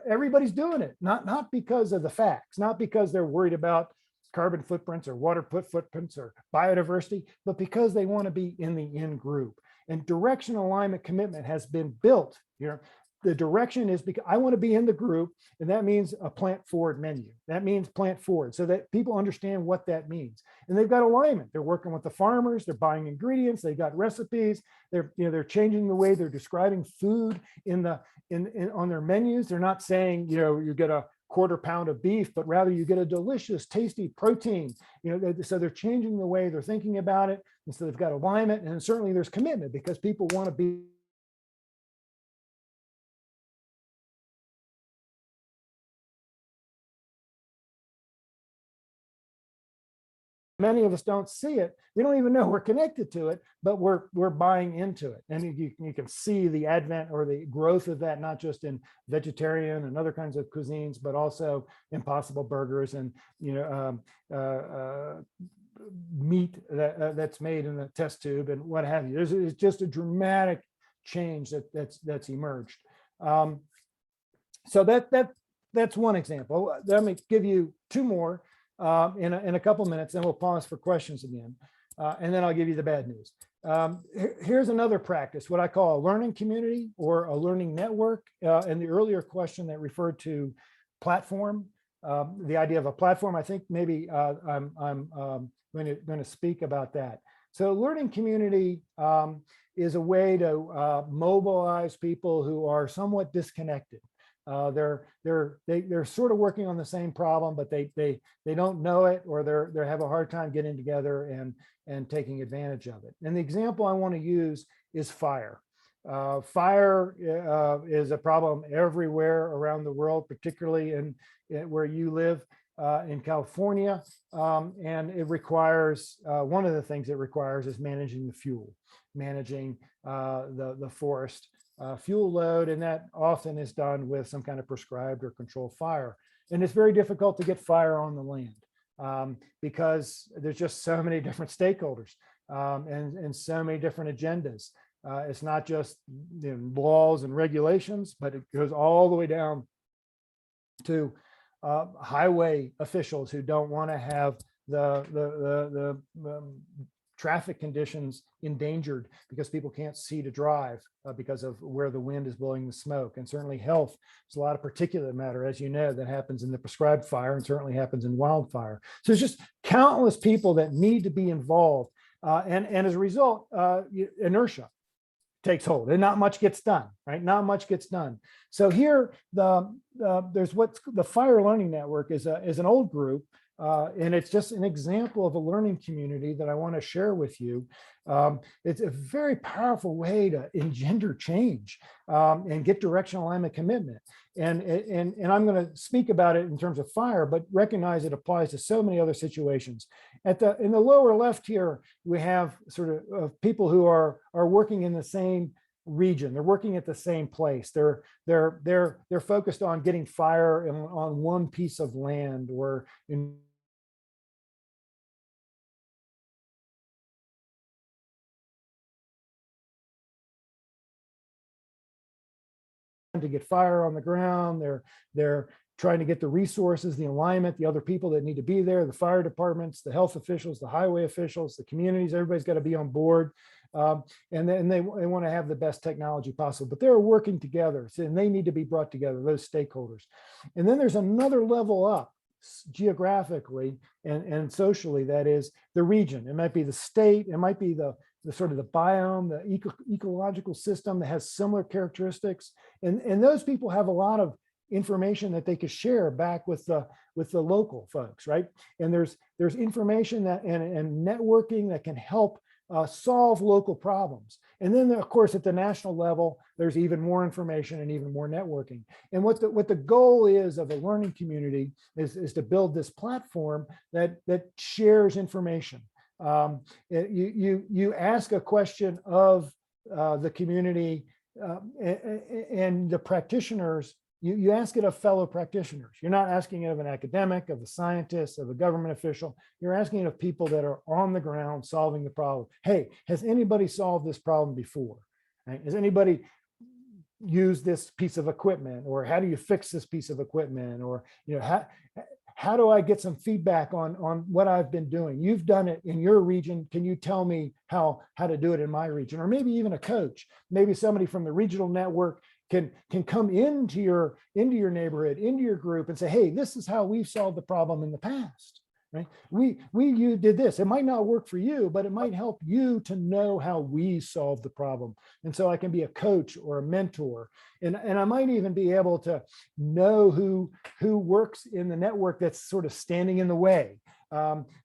Everybody's doing it, not because of the facts, not because they're worried about carbon footprints or water footprints or biodiversity, but because they want to be in the in group. And direction alignment commitment has been built here. The direction is because I want to be in the group, and that means a plant forward menu. That means plant forward, so that people understand what that means. And they've got alignment. They're working with the farmers. They're buying ingredients. They've got recipes. They're changing the way they're describing food on their menus. They're not saying you get a quarter pound of beef, but rather you get a delicious, tasty protein. So they're changing the way they're thinking about it. And so they've got alignment, and certainly there's commitment, because people want to be. Many of us don't see it. We don't even know we're connected to it, but we're buying into it. And you can see the advent or the growth of that, not just in vegetarian and other kinds of cuisines, but also Impossible Burgers and meat that's made in the test tube and what have you. It's just a dramatic change that's emerged. So that's one example. Let me give you two more. In a couple minutes, then we'll pause for questions again. And then I'll give you the bad news. Here's another practice, what I call a learning community or a learning network. And the earlier question that referred to platform, the idea of a platform, I think maybe I'm going to speak about that. So learning community is a way to mobilize people who are somewhat disconnected. They're sort of working on the same problem, but they don't know it, or they have a hard time getting together and taking advantage of it. And the example I want to use is fire. Fire is a problem everywhere around the world, particularly in where you live in California. And it requires, one of the things it requires is managing the fuel, managing the forest fuel load, and that often is done with some kind of prescribed or controlled fire. And it's very difficult to get fire on the land because there's just so many different stakeholders and so many different agendas. It's not just laws and regulations, but it goes all the way down to highway officials who don't want to have the traffic conditions endangered because people can't see to drive because of where the wind is blowing the smoke. And certainly health, there's a lot of particulate matter, as you know, that happens in the prescribed fire and certainly happens in wildfire. So there's just countless people that need to be involved. And as a result, inertia takes hold and not much gets done, right? Not much gets done. So here, there's what's the Fire Learning Network is an old group. And it's just an example of a learning community that I want to share with you. It's a very powerful way to engender change and get directional alignment commitment. And I'm going to speak about it in terms of fire, but recognize it applies to so many other situations. In the lower left here, we have sort of people who are working in the same region. They're working at the same place. They're focused on getting fire on one piece of land or in to get fire on the ground. They're trying to get the resources, the alignment, the other people that need to be there, the fire departments, the health officials, the highway officials, the communities, everybody's got to be on board. And then they want to have the best technology possible, but they're working together, and they need to be brought together, those stakeholders. And then there's another level up geographically and socially, that is the region. It might be the state, it might be the sort of the biome, the ecological system that has similar characteristics. And those people have a lot of information that they could share back with the local folks, right? And there's information that and networking that can help solve local problems. And then of course, at the national level, there's even more information and even more networking. And what the goal is of a learning community is to build this platform that shares information. You ask a question of the community and the practitioners. You ask it of fellow practitioners. You're not asking it of an academic, of a scientist, of a government official. You're asking it of people that are on the ground solving the problem. Hey, has anybody solved this problem before? Right? Has anybody used this piece of equipment? Or how do you fix this piece of equipment? Or how do I get some feedback on what I've been doing? You've done it in your region. Can you tell me how to do it in my region? Or maybe even a coach, maybe somebody from the regional network can come into your neighborhood, into your group and say, hey, this is how we've solved the problem in the past, right? You did this. It might not work for you, but it might help you to know how we solved the problem. And so I can be a coach or a mentor. And I might even be able to know who works in the network that's sort of standing in the way,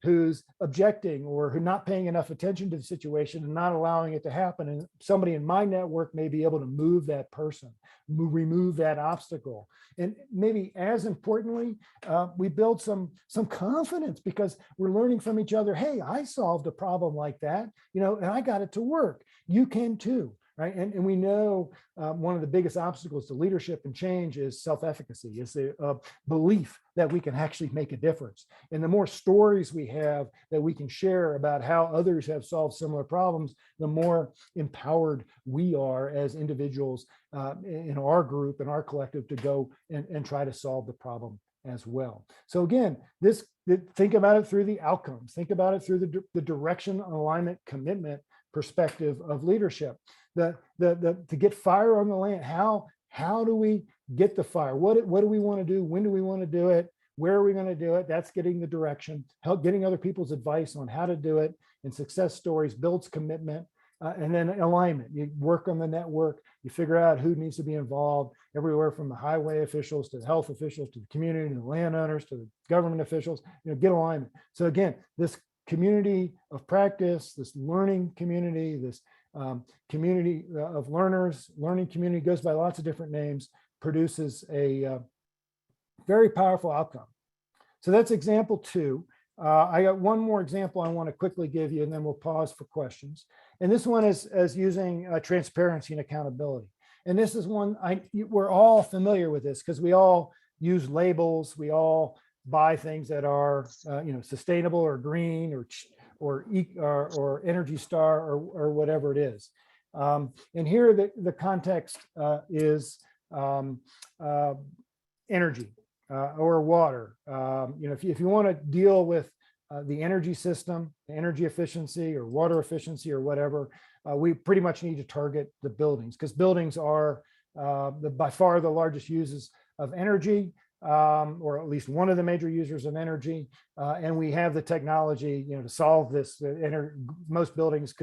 who's objecting or who not paying enough attention to the situation and not allowing it to happen. And somebody in my network may be able to move that person, remove that obstacle. And maybe as importantly, we build some confidence because we're learning from each other. Hey, I solved a problem like that, and I got it to work. You can too. Right. And we know one of the biggest obstacles to leadership and change is self-efficacy, is the belief that we can actually make a difference. And the more stories we have that we can share about how others have solved similar problems, the more empowered we are as individuals in our group and our collective to go and try to solve the problem as well. So again, think about it through the outcomes, think about it through the direction, alignment, commitment perspective of leadership. To get fire on the land, how do we get the fire? What do we want to do? When do we want to do it? Where are we going to do it? That's getting the direction, getting other people's advice on how to do it. And success stories builds commitment. And then alignment. You work on the network, you figure out who needs to be involved, everywhere from the highway officials to the health officials to the community, to the landowners, to the government officials, get alignment. So again, this community of practice, this learning community, this community of learners, learning community, goes by lots of different names, produces a very powerful outcome. So that's example 2. I got one more example I want to quickly give you, and then we'll pause for questions. And this one is using transparency and accountability. And this is one we're all familiar with this because we all use labels. We all buy things that are sustainable or green or Energy Star or whatever it is. And here the context is energy. or water. If you want to deal with the energy system, energy efficiency or water efficiency or whatever, we pretty much need to target the buildings, because buildings are by far the largest users of energy, or at least one of the major users of energy. And we have the technology, to solve this. Most buildings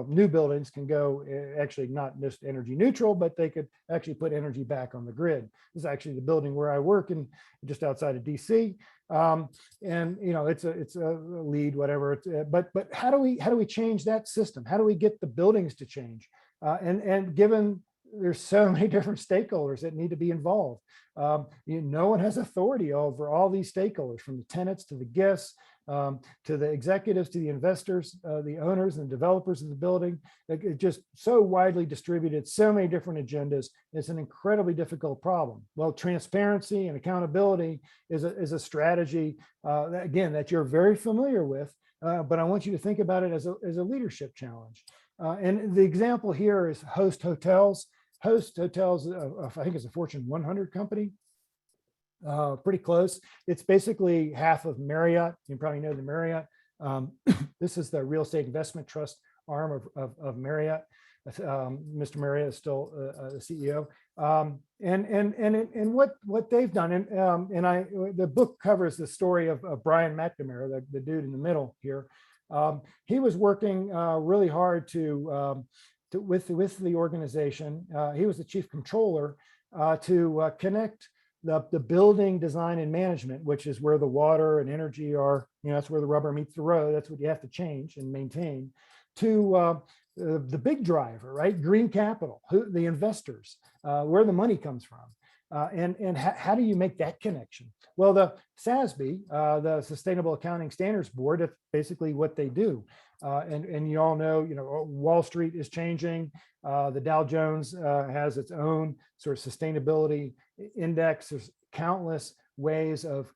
new buildings can go actually not just energy neutral, but they could actually put energy back on the grid. This is actually the building where I work in, just outside of DC. And it's a lead, whatever. But how do we change that system? How do we get the buildings to change? And given there's so many different stakeholders that need to be involved. No one has authority over all these stakeholders, from the tenants to the guests, to the executives, to the investors, the owners and developers of the building. It's just so widely distributed, so many different agendas. It's an incredibly difficult problem. Well, transparency and accountability is a strategy, that you're very familiar with, but I want you to think about it as a leadership challenge. And the example here is Host Hotels. Host Hotels, I think it's a Fortune 100 company, pretty close. It's basically half of Marriott. You probably know the Marriott. This is the real estate investment trust arm of Marriott. Mr. Marriott is still the CEO. And what they've done, and the book covers the story of Brian McNamara, the dude in the middle here. He was working really hard with the organization. He was the chief controller to connect the building design and management, which is where the water and energy are. That's where the rubber meets the road. That's what you have to change and maintain, to the big driver, right? Green capital, the investors, where the money comes from. And how do you make that connection? Well, the SASB, the Sustainable Accounting Standards Board, that's basically what they do. And you all know, Wall Street is changing. The Dow Jones has its own sort of sustainability index. There's countless ways of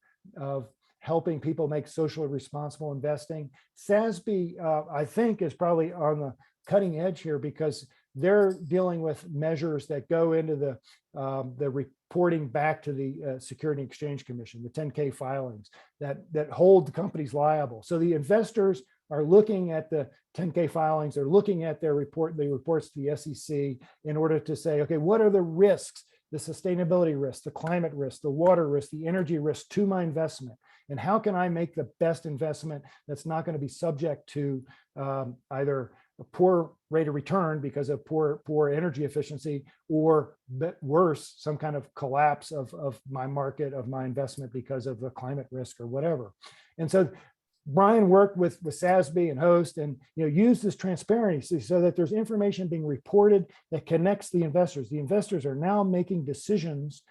helping people make socially responsible investing. SASB, I think, is probably on the cutting edge here, because they're dealing with measures that go into the reporting back to the Security and Exchange Commission, the 10K filings that hold the companies liable. So the investors are looking at the 10K filings, they're looking at their reports to the SEC in order to say, okay, what are the risks, the sustainability risks, the climate risk, the water risk, the energy risk to my investment? And how can I make the best investment that's not going to be subject to either a poor rate of return because of poor energy efficiency, or worse, some kind of collapse of my market, of my investment because of the climate risk or whatever. And so Brian worked with SASB and Host, and used this transparency so that there's information being reported that connects the investors. The investors are now making decisions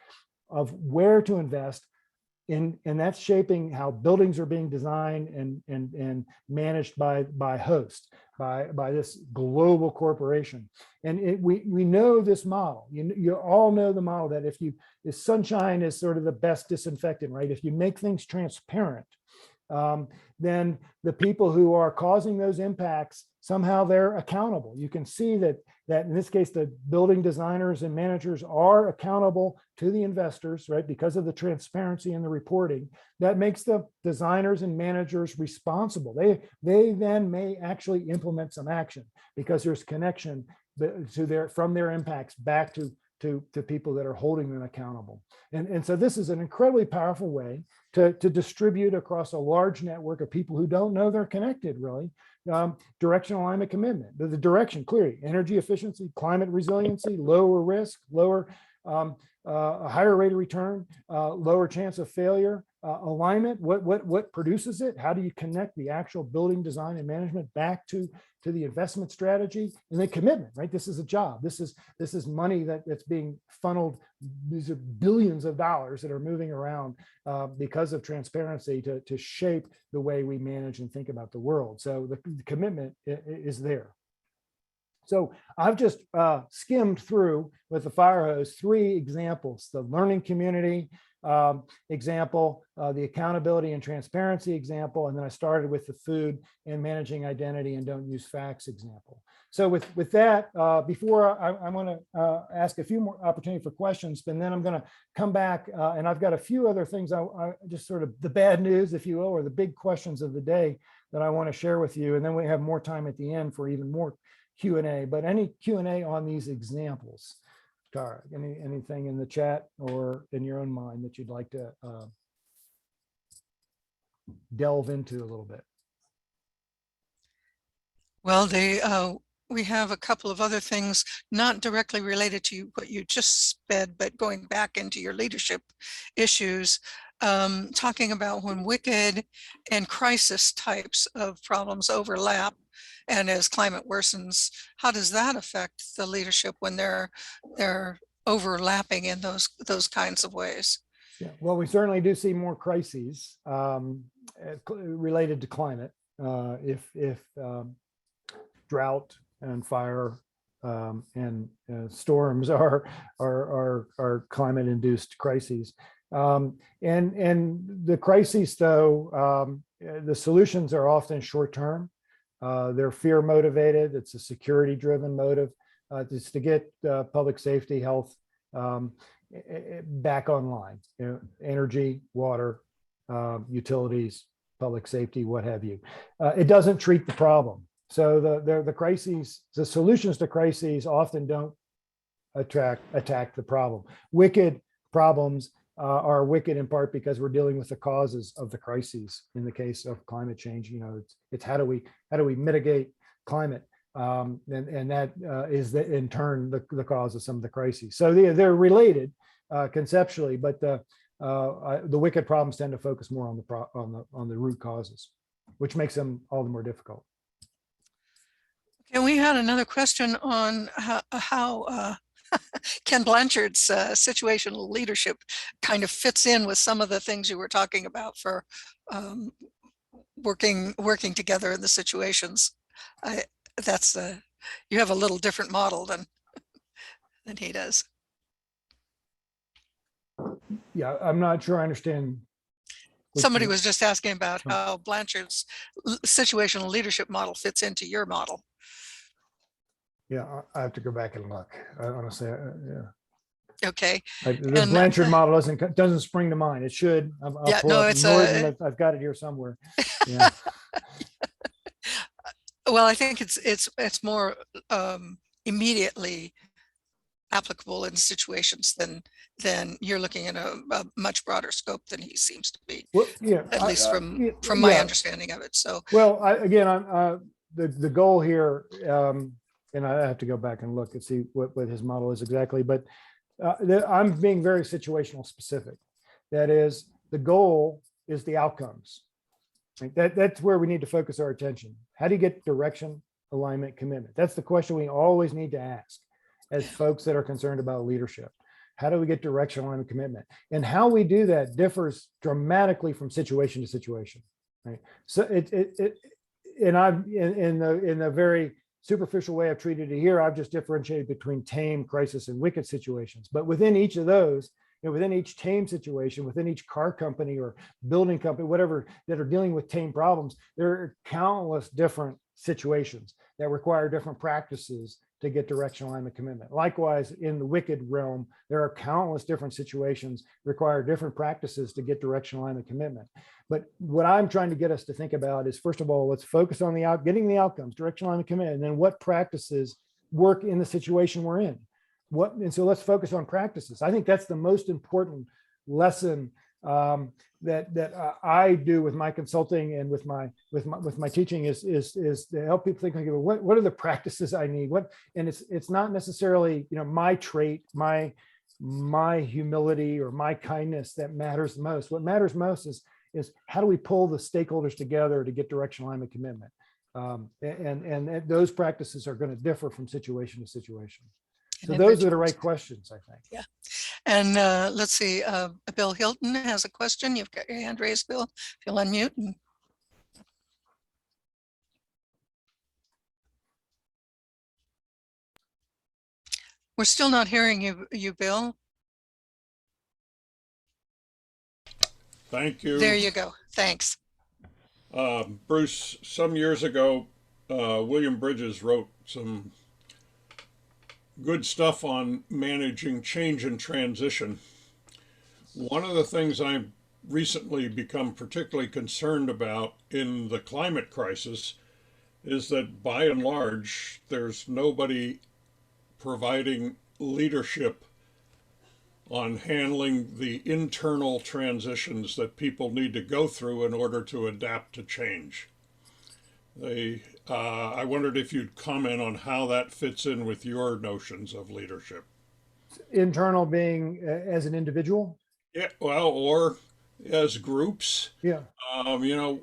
of where to invest, and that's shaping how buildings are being designed and managed by Host, by this global corporation. And we know this model. You all know the model that if sunshine is sort of the best disinfectant, right? If you make things transparent, then the people who are causing those impacts, somehow they're accountable. You can see that in this case, the building designers and managers are accountable to the investors, right? Because of the transparency and the reporting. That makes the designers and managers responsible. They then may actually implement some action, because there's connection from their impacts back to people that are holding them accountable. And so this is an incredibly powerful way to distribute across a large network of people who don't know they're connected, really. Directional alignment commitment. The direction, clearly, energy efficiency, climate resiliency, lower risk, a higher rate of return, lower chance of failure, alignment, what produces it? How do you connect the actual building design and management back to the investment strategy? And then commitment, right? This is a job. This is money that's being funneled. These are billions of dollars that are moving around because of transparency to shape the way we manage and think about the world. So the commitment is there. So I've just skimmed through with the fire hose 3 examples: the learning community example, the accountability and transparency example, and then I started with the food and managing identity and don't use facts example. So with that, before I want to ask a few more opportunity for questions, and then I'm going to come back and I've got a few other things I just sort of the bad news, if you will, or the big questions of the day that I want to share with you. And then we have more time at the end for even more Q&A, but any Q&A on these examples. Tara, anything in the chat or in your own mind that you'd like to delve into a little bit? Well, we have a couple of other things not directly related to what you just said, but going back into your leadership issues, talking about when wicked and crisis types of problems overlap, and as climate worsens, how does that affect the leadership when they're overlapping in those kinds of ways? Yeah, well, we certainly do see more crises related to climate. If drought and fire and storms are climate-induced crises, and the crises, though, the solutions are often short-term. They're fear motivated. It's a security-driven motive. It's to get public safety, health back online. Energy, water, utilities, public safety, what have you. It doesn't treat the problem. So the crises, the solutions to crises often don't attack the problem. Wicked problems are wicked in part because we're dealing with the causes of the crises. In the case of climate change, it's how do we mitigate climate, and that is in turn the cause of some of the crises. So they're related conceptually, but the wicked problems tend to focus more on the root causes, which makes them all the more difficult. And we had another question on how Ken Blanchard's situational leadership kind of fits in with some of the things you were talking about for working together in the situations. You have a little different model than he does. Yeah, I'm not sure I understand. Somebody was just asking about how Blanchard's situational leadership model fits into your model. Yeah, I have to go back and look. Honestly, yeah. Okay. The Blanchard model doesn't spring to mind. It should. Yeah, no, it's I've got it here somewhere. Yeah. Well, I think it's more immediately applicable in situations than you're looking at a much broader scope than he seems to be. Well, yeah, at least from my understanding of it. So well, the goal here. And I have to go back and look and see what his model is exactly, but I'm being very situational specific. That is, the goal is the outcomes. That's where we need to focus our attention. How do you get direction, alignment, commitment? That's the question we always need to ask as folks that are concerned about leadership. How do we get direction, alignment, commitment? And how we do that differs dramatically from situation to situation. Right? So and I've in the very superficial way I've treated it here, I've just differentiated between tame, crisis, and wicked situations. But within each of those, within each tame situation, within each car company or building company, whatever, that are dealing with tame problems, there are countless different situations that require different practices to get direction, alignment, commitment. Likewise, in the wicked realm, there are countless different situations require different practices to get direction, alignment, commitment. But what I'm trying to get us to think about is, first of all, let's focus on getting the outcomes, direction, alignment, commitment, and then what practices work in the situation we're in. And so let's focus on practices. I think that's the most important lesson that I do with my consulting and with my teaching is to help people think, what are the practices I need? And it's not necessarily my trait, my humility or my kindness that matters most. What matters most is how do we pull the stakeholders together to get direction, alignment, commitment, and those practices are going to differ from situation to situation. So those are the right questions, I think. Yeah. And let's see, Bill Hilton has a question. You've got your hand raised, Bill. If you'll unmute. We're still not hearing you, Bill. Thank you. There you go. Thanks. Bruce, some years ago, William Bridges wrote some good stuff on managing change and transition. One of the things I've recently become particularly concerned about in the climate crisis is that by and large, there's nobody providing leadership on handling the internal transitions that people need to go through in order to adapt to change. I wondered if you'd comment on how that fits in with your notions of leadership. Internal being as an individual. Yeah, well, or as groups. Yeah. You know,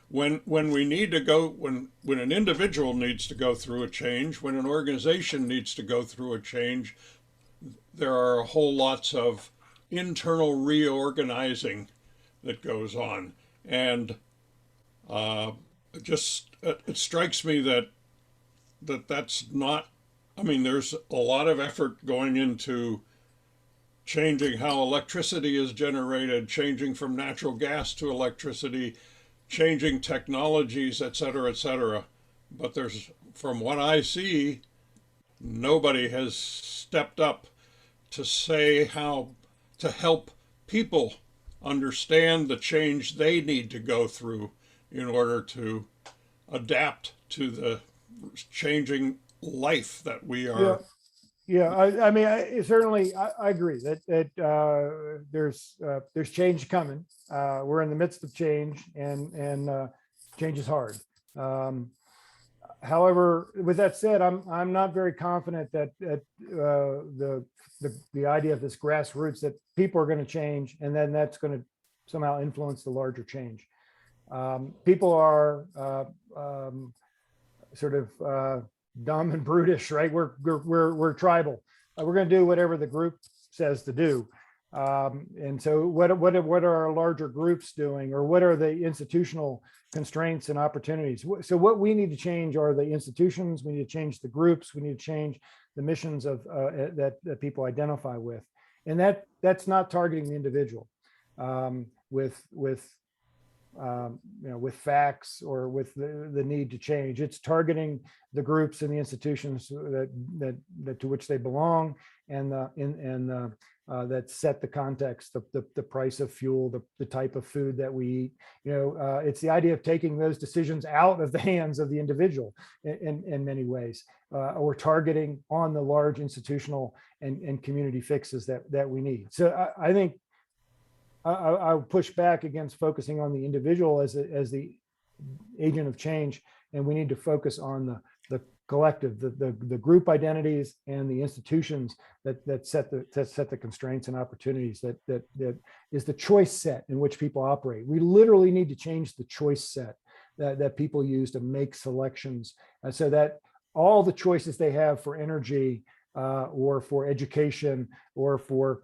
when we need to go, when an individual needs to go through a change, when an organization needs to go through a change, there are a whole lots of internal reorganizing that goes on, and it strikes me that that's not. I mean, there's a lot of effort going into changing how electricity is generated, changing from natural gas to electricity, changing technologies, et cetera, et cetera. But there's, from what I see, nobody has stepped up to say how to help people understand the change they need to go through in order to adapt to the changing life that we are. Yeah, I mean, certainly, I agree that there's change coming. We're in the midst of change, and change is hard. However, with that said, I'm not very confident that the idea of this grassroots, that people are going to change, and then that's going to somehow influence the larger change. People are sort of dumb and brutish, right? We're tribal. We're going to do whatever the group says to do. And so what are our larger groups doing, or what are the institutional constraints and opportunities? So what we need to change are the institutions. We need to change the groups. We need to change the missions of that people identify with, and that's not targeting the individual with facts or with the need to change. It's targeting the groups and the institutions that to which they belong, and that set the context, the price of fuel, the type of food that we eat. It's the idea of taking those decisions out of the hands of the individual in many ways, or targeting on the large institutional and community fixes that we need. So I think I would push back against focusing on the individual as the agent of change, and we need to focus on the collective, the group identities and the institutions that set the constraints and opportunities that is the choice set in which people operate. We literally need to change the choice set that people use to make selections, so that all the choices they have for energy or for education or for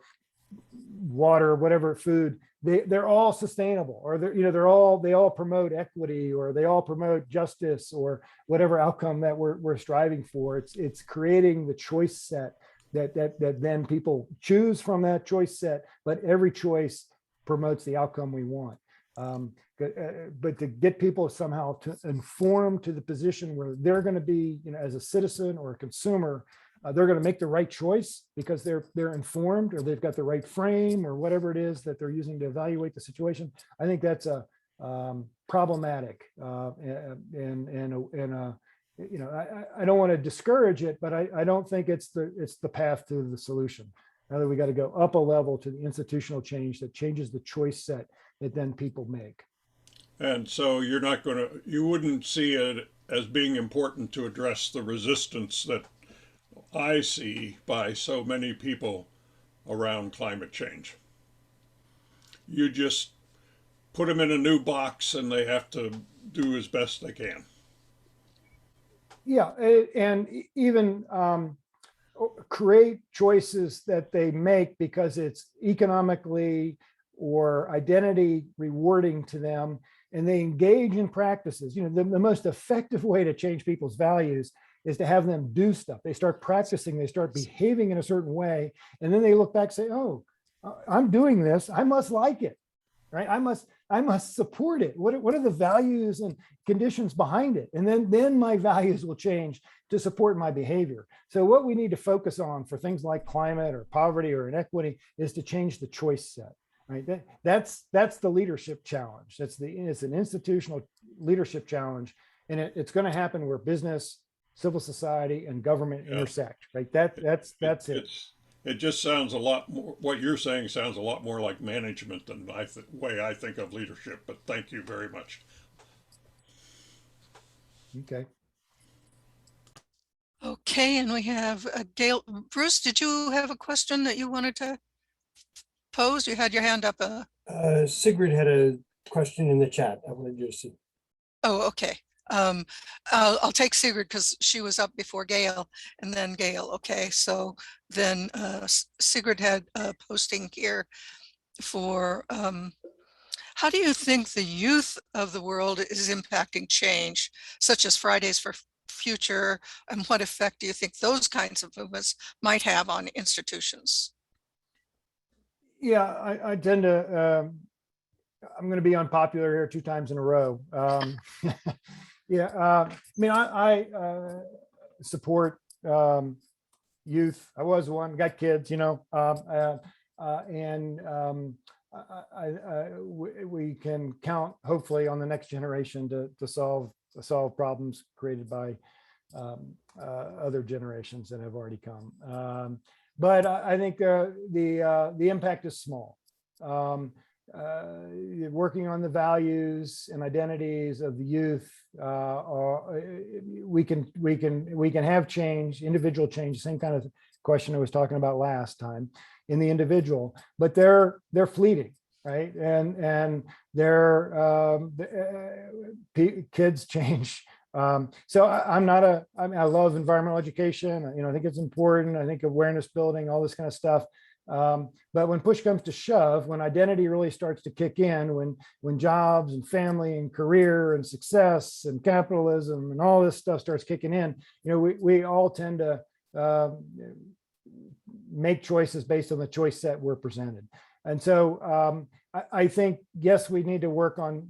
water, whatever, food, they're all sustainable, or they all promote equity, or they all promote justice, or whatever outcome that we're striving for. It's creating the choice set that then people choose from that choice set, but every choice promotes the outcome we want. But to get people somehow to inform to the position where they're going to be, as a citizen or a consumer, they're going to make the right choice because they're informed, or they've got the right frame, or whatever it is that they're using to evaluate the situation. I think that's problematic, I don't want to discourage it, but I don't think it's the path to the solution. Rather, we got to go up a level to the institutional change that changes the choice set that then people make. And so you wouldn't see it as being important to address the resistance that I see by so many people around climate change. You just put them in a new box and they have to do as best they can. Yeah, and even create choices that they make because it's economically or identity rewarding to them, and they engage in practices. The most effective way to change people's values is to have them do stuff. They start practicing, they start behaving in a certain way, and then they look back and say, oh, I'm doing this, I must like it. right? I must support it. What are the values and conditions behind it? And then my values will change to support my behavior. So what we need to focus on for things like climate or poverty or inequity is to change the choice set, right? That's the leadership challenge. It's an institutional leadership challenge, and it's going to happen where business, civil society, and government intersect, right? That's it. It just sounds a lot more, what you're saying sounds a lot more like management than way I think of leadership, but thank you very much. Okay. Okay, and we have Gail. Bruce, did you have a question that you wanted to pose? You had your hand up. Sigrid had a question in the chat. I wanted you to see. Oh, okay. I'll take Sigrid because she was up before Gail, and then Gail. Okay, so then Sigrid had a posting here for how do you think the youth of the world is impacting change, such as Fridays for Future, and what effect do you think those kinds of movements might have on institutions? Yeah, I tend to, I'm going to be unpopular here 2 times in a row. Yeah, I mean, I support youth. I was one, got kids, you know, and we can count hopefully on the next generation to solve problems created by other generations that have already come. But I think the impact is small. Working on the values and identities of the youth, we can have change, individual change, same kind of question I was talking about last time in the individual, but they're fleeting, right? And kids change. So I mean, I love environmental education. You know, I think it's important. I think awareness building, all this kind of stuff. But when push comes to shove, when identity really starts to kick in, when jobs and family and career and success and capitalism and all this stuff starts kicking in, you know, we all tend to make choices based on the choice set we're presented. And so I think, yes, we need to work on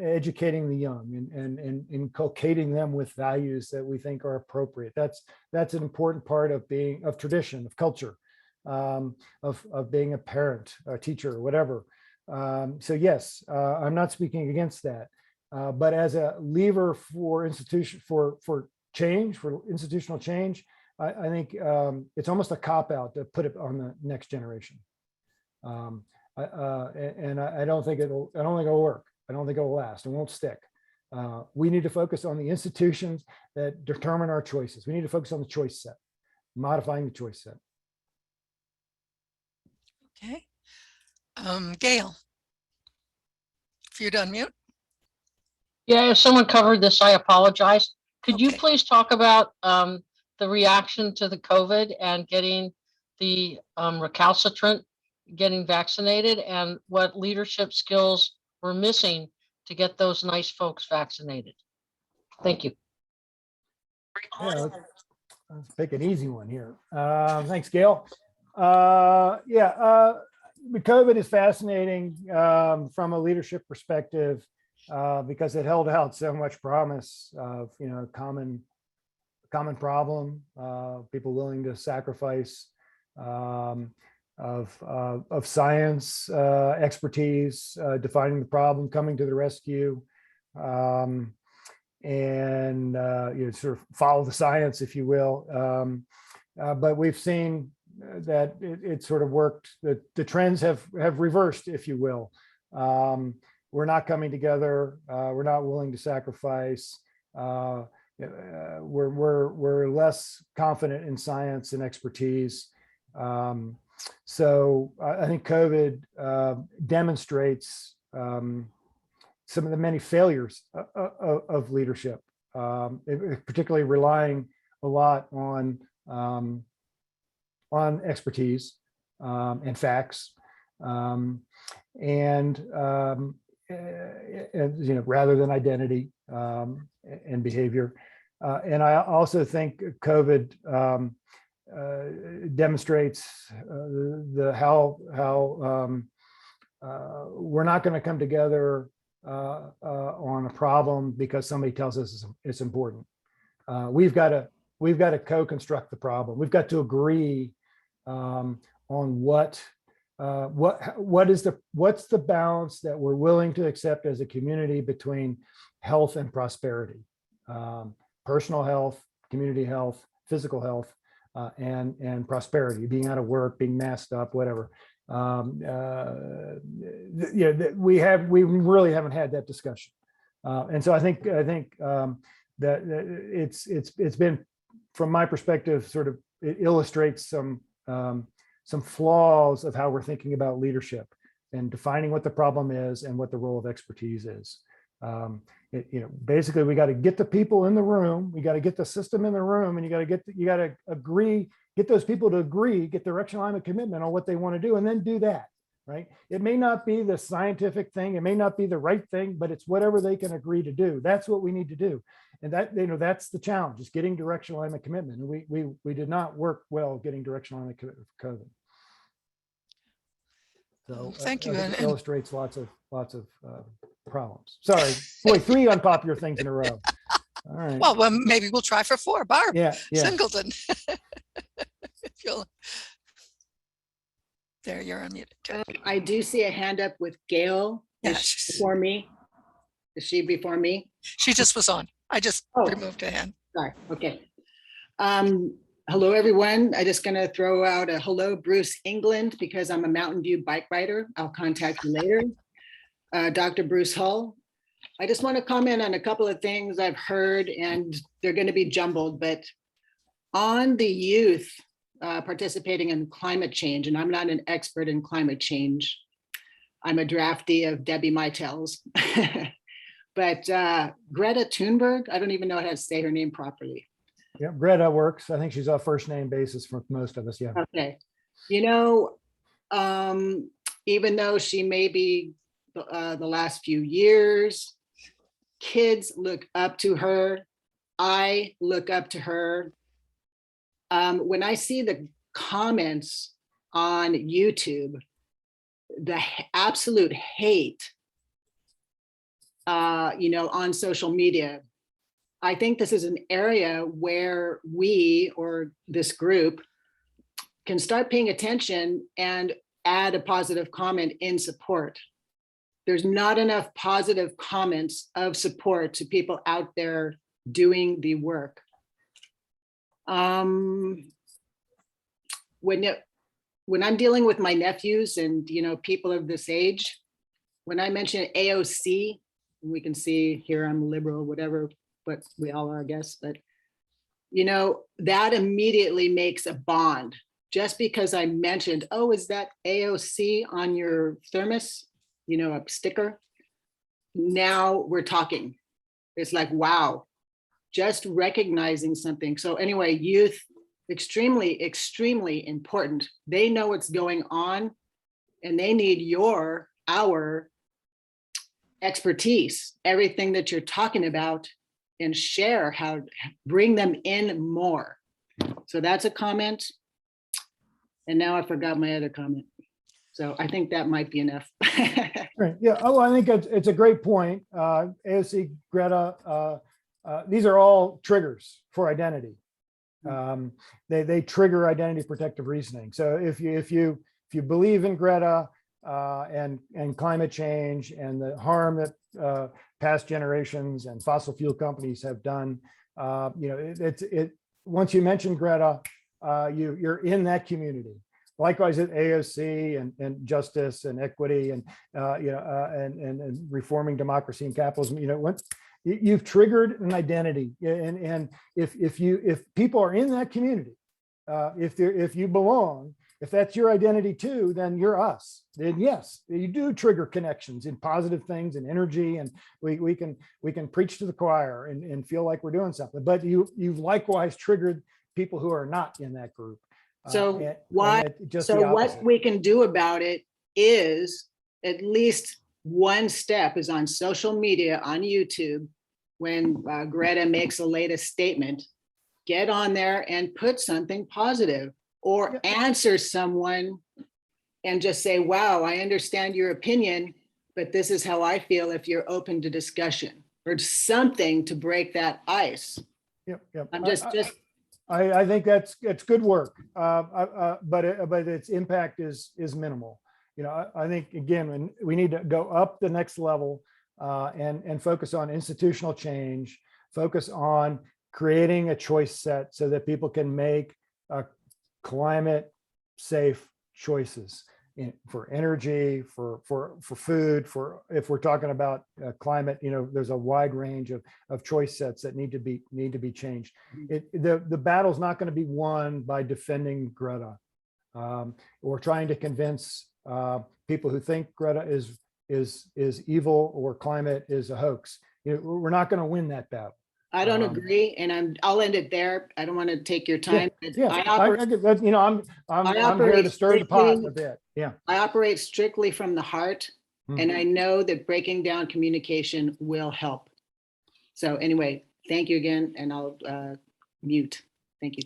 educating the young and inculcating them with values that we think are appropriate. That's an important part of tradition, of culture. Of being a parent, a teacher, whatever. So yes, I'm not speaking against that, but as a lever for change, for institutional change, I think it's almost a cop-out to put it on the next generation. And I don't think it'll work. I don't think it'll last. It won't stick. We need to focus on the institutions that determine our choices. We need to focus on the choice set, modifying the choice set. Okay, Gail, if you'd unmute. Yeah, if someone covered this, I apologize. Could you Okay. please talk about the reaction to the COVID and getting the recalcitrant getting vaccinated, and what leadership skills were missing to get those nice folks vaccinated? Thank you. Yeah, let's pick an easy one here. Thanks, Gail. COVID is fascinating from a leadership perspective because it held out so much promise of, you know, common problem, people willing to sacrifice, of science expertise, defining the problem, coming to the rescue, and you know, sort of follow the science, if you will. But we've seen that it sort of worked. The trends have reversed, if you will. We're not coming together. We're not willing to sacrifice. We're less confident in science and expertise. So I think COVID demonstrates some of the many failures of leadership, particularly relying a lot on expertise and facts, and you know, rather than identity and behavior. And I also think COVID demonstrates how we're not going to come together on a problem because somebody tells us it's important. We've got to co-construct the problem. We've got to agree on what's the balance that we're willing to accept as a community between health and prosperity, personal health, community health, physical health, and prosperity, being out of work, being masked up, whatever. We really haven't had that discussion, and so I think that it's been, from my perspective, sort of, it illustrates some flaws of how we're thinking about leadership and defining what the problem is and what the role of expertise is. Basically, we got to get the people in the room, we got to get the system in the room, and you got to agree, get those people to agree, get direction, alignment, commitment on what they want to do, and then do that. Right? It may not be the scientific thing, it may not be the right thing, but it's whatever they can agree to do. That's what we need to do, and that's the challenge: is getting direction, alignment, commitment. And we did not work well getting direction, alignment, commitment for COVID. So Thank you. I think And it illustrates lots of problems. Sorry, boy, 3 unpopular things in a row. All right. well, maybe we'll try for 4. Barb Yeah. Singleton. If you'll... There, you're unmuted. I do see a hand up with Gail. Yeah, Is she before me? Is she before me? she just was on. I just removed a hand. Sorry, okay. Hello, everyone. I'm just gonna throw out a hello, Bruce England, because I'm a Mountain View bike rider. I'll contact you later. Dr. Bruce Hull. I just want to comment on a couple of things I've heard, and they're going to be jumbled, but on the youth participating in climate change, and I'm not an expert in climate change. I'm a draftee of Debbie Mitel's. But Greta Thunberg, I don't even know how to say her name properly. Yeah, Greta works. I think she's a first name basis for most of us. Yeah. Okay. Even though she may be the last few years, kids look up to her. I look up to her. When I see the comments on YouTube, the absolute hate, on social media, I think this is an area where we, or this group, can start paying attention and add a positive comment in support. There's not enough positive comments of support to people out there doing the work. When I'm dealing with my nephews and people of this age, when I mention AOC, we can see here I'm liberal, whatever, but we all are, I guess. But that immediately makes a bond. Just because I mentioned, oh, is that AOC on your thermos? A sticker. Now we're talking. It's like, wow, just recognizing something. So anyway, youth, extremely, extremely important. They know what's going on and they need our expertise, everything that you're talking about, and share how to bring them in more. So that's a comment. And now I forgot my other comment. So I think that might be enough. Right. Yeah. Oh, I think it's a great point. AOC, Greta, these are all triggers for identity. They trigger identity protective reasoning. So if you believe in Greta and climate change and the harm that past generations and fossil fuel companies have done, once you mention Greta, you're in that community. Likewise at AOC and justice and equity and reforming democracy and capitalism. You've triggered an identity, and if people are in that community, if you belong, if that's your identity too, then you're us. Then yes, you do trigger connections in positive things and energy, and we can preach to the choir and feel like we're doing something. But you've likewise triggered people who are not in that group. So what we can do about it is, at least one step is on social media, on YouTube, when Greta makes a latest statement, get on there and put something positive or answer someone and just say, wow, I understand your opinion, but this is how I feel if you're open to discussion or something to break that ice. Yep. I'm just I think it's good work, but its impact is minimal. You know, I think again, we need to go up the next level and focus on institutional change, focus on creating a choice set so that people can make climate safe choices for energy, for food, for if we're talking about climate, you know, there's a wide range of choice sets that need to be changed. The battle's not going to be won by defending Greta or trying to convince people who think Greta is evil or climate is a hoax. You know, we're not going to win that battle. I don't agree, and I'll end it there. I don't want to take your time. Yeah, you know, I'm here to stir the pot a bit. Yeah, I operate strictly from the heart, and I know that breaking down communication will help. So anyway, thank you again, and I'll mute. Thank you.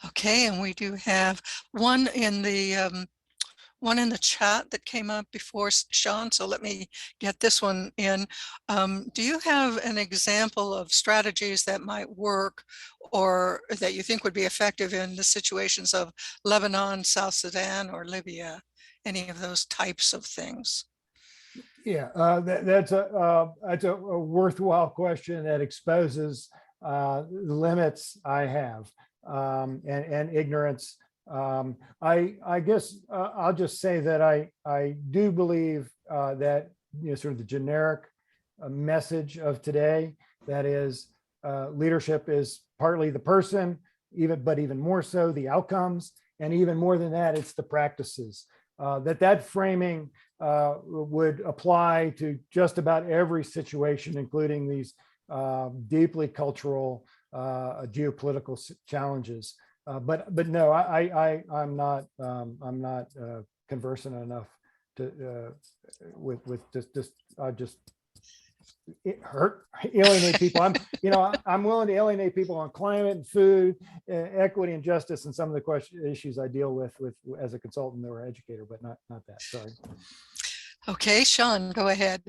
Okay, and we do have one in the chat that came up before, Sean, so let me get this one in. Do you have an example of strategies that might work or that you think would be effective in the situations of Lebanon, South Sudan, or Libya? Any of those types of things? Yeah, that's a worthwhile question that exposes the limits I have and ignorance. I guess I'll just say that I do believe that, you know, sort of the generic message of today, that is leadership is partly the person, but even more so the outcomes, and even more than that, it's the practices. That framing would apply to just about every situation, including these deeply cultural geopolitical challenges. But no, I'm not conversant enough to with just alienate people. I'm willing to alienate people on climate and food, equity and justice, and some of the issues I deal with as a consultant or educator, but not that. Sorry. Okay, Sean, go ahead.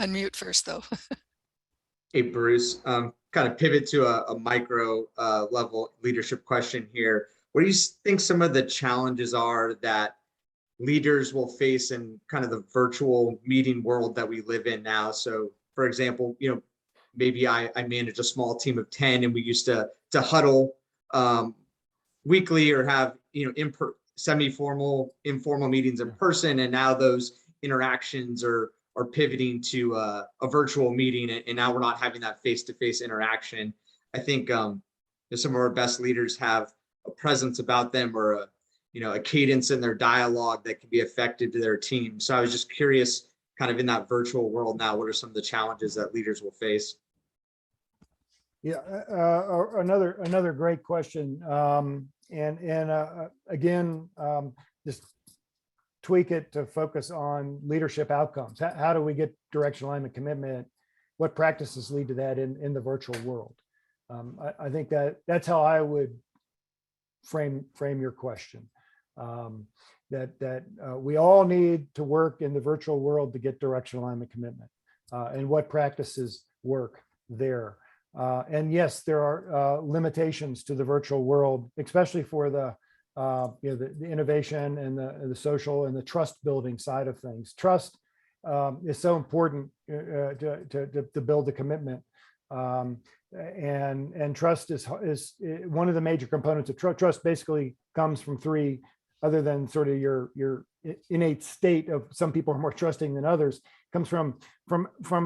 Unmute first, though. Hey, Bruce, kind of pivot to a micro level leadership question here. What do you think some of the challenges are that leaders will face in kind of the virtual meeting world that we live in now? So, for example, you know, maybe I manage a small team of 10 and we used to huddle weekly or have, you know, semi-formal, informal meetings in person. And now those interactions are pivoting to a virtual meeting, and now we're not having that face-to-face interaction. I think some of our best leaders have a presence about them or a cadence in their dialogue that can be effective to their team. So I was just curious, kind of in that virtual world now, what are some of the challenges that leaders will face? Yeah, another great question. Again, just tweak it to focus on leadership outcomes. How do we get direction, alignment, commitment? What practices lead to that in the virtual world? I think that's how I would frame your question. That we all need to work in the virtual world to get direction, alignment, commitment, and what practices work there. And yes, there are limitations to the virtual world, especially for the innovation and the social and the trust building side of things. Trust is so important to build the commitment, and trust is one of the major components of trust. Trust basically comes from three, other than sort of your innate state of some people are more trusting than others. Comes from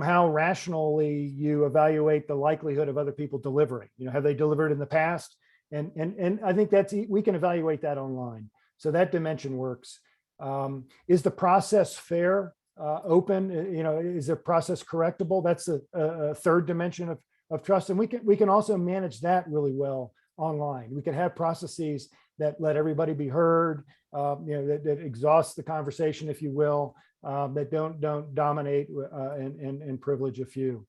how rationally you evaluate the likelihood of other people delivering. You know, have they delivered in the past? And I think we can evaluate that online. So that dimension works. Is the process fair, open? You know, is the process correctable? That's a third dimension of trust. And we can also manage that really well online. We can have processes that let everybody be heard, that exhaust the conversation, if you will, that don't dominate and privilege a few.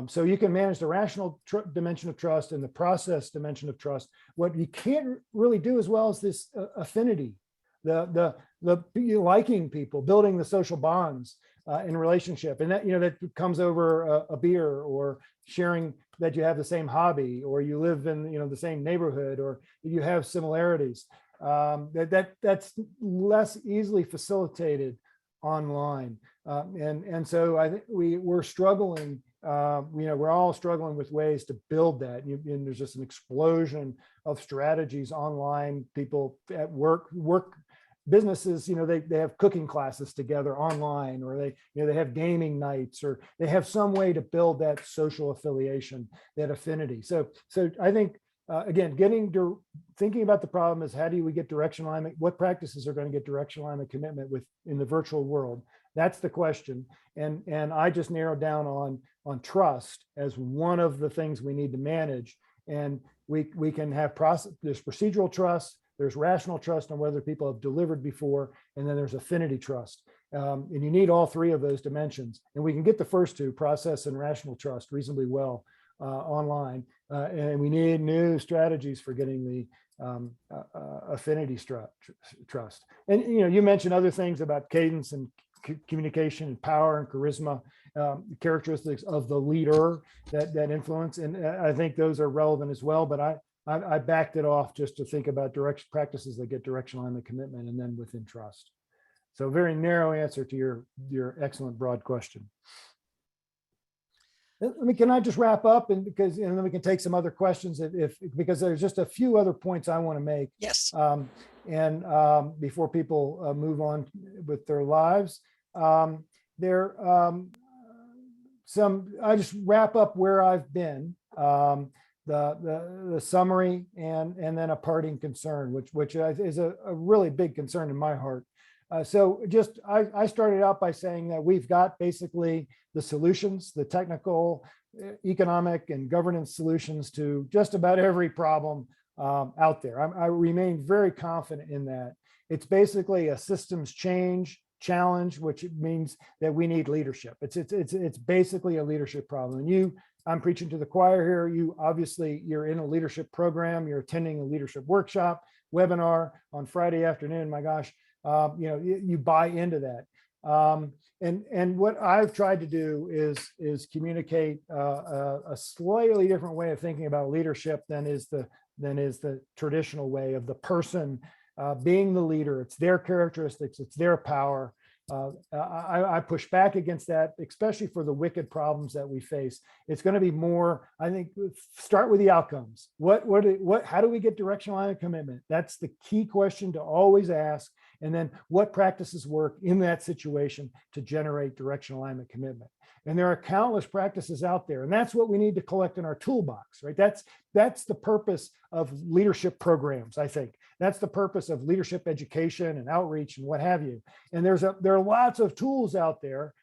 So you can manage the rational dimension of trust and the process dimension of trust. What you can't really do as well as this affinity, the liking people, building the social bonds in relationship, and that that comes over a beer, or sharing that you have the same hobby, or you live in the same neighborhood, or you have similarities. That's less easily facilitated online, and so I think we're struggling. We're all struggling with ways to build that. And there's just an explosion of strategies online. People at work businesses, they have cooking classes together online, or they have gaming nights, or they have some way to build that social affiliation, that affinity. So I think again, thinking about the problem is, how do we get direction alignment? What practices are going to get direction alignment commitment in the virtual world? That's the question. And I just narrowed down on trust as one of the things we need to manage. And we can have there's procedural trust, there's rational trust on whether people have delivered before, and then there's affinity trust. And you need all three of those dimensions. And we can get the first two, process and rational trust, reasonably well online. And we need new strategies for getting the affinity trust. And you mentioned other things about cadence and communication and power and charisma, characteristics of the leader that influence. And I think those are relevant as well, but I backed it off just to think about practices that get direction alignment commitment and then within trust. So very narrow answer to your excellent broad question. Can I just wrap up, and then we can take some other questions because there's just a few other points I want to make. Yes. Before people move on with their lives, I just wrap up where I've been, the summary, and then a parting concern, which is a really big concern in my heart. So I started out by saying that we've got basically the solutions, the technical, economic, and governance solutions to just about every problem out there. I remain very confident in that. It's basically a systems challenge, which means that we need leadership. It's basically a leadership problem. And I'm preaching to the choir here. You're in a leadership program. You're attending a leadership workshop, webinar on Friday afternoon. My gosh. You buy into that. And what I've tried to do is communicate a slightly different way of thinking about leadership than is the traditional way of the person being the leader. It's their characteristics, it's their power. I push back against that, especially for the wicked problems that we face. It's going to be more, I think, start with the outcomes. How do we get direction alignment commitment? That's the key question to always ask. And then what practices work in that situation to generate direction alignment commitment? And there are countless practices out there. And that's what we need to collect in our toolbox, right? That's the purpose of leadership programs, I think. That's the purpose of leadership education and outreach and what have you. And there are lots of tools out there.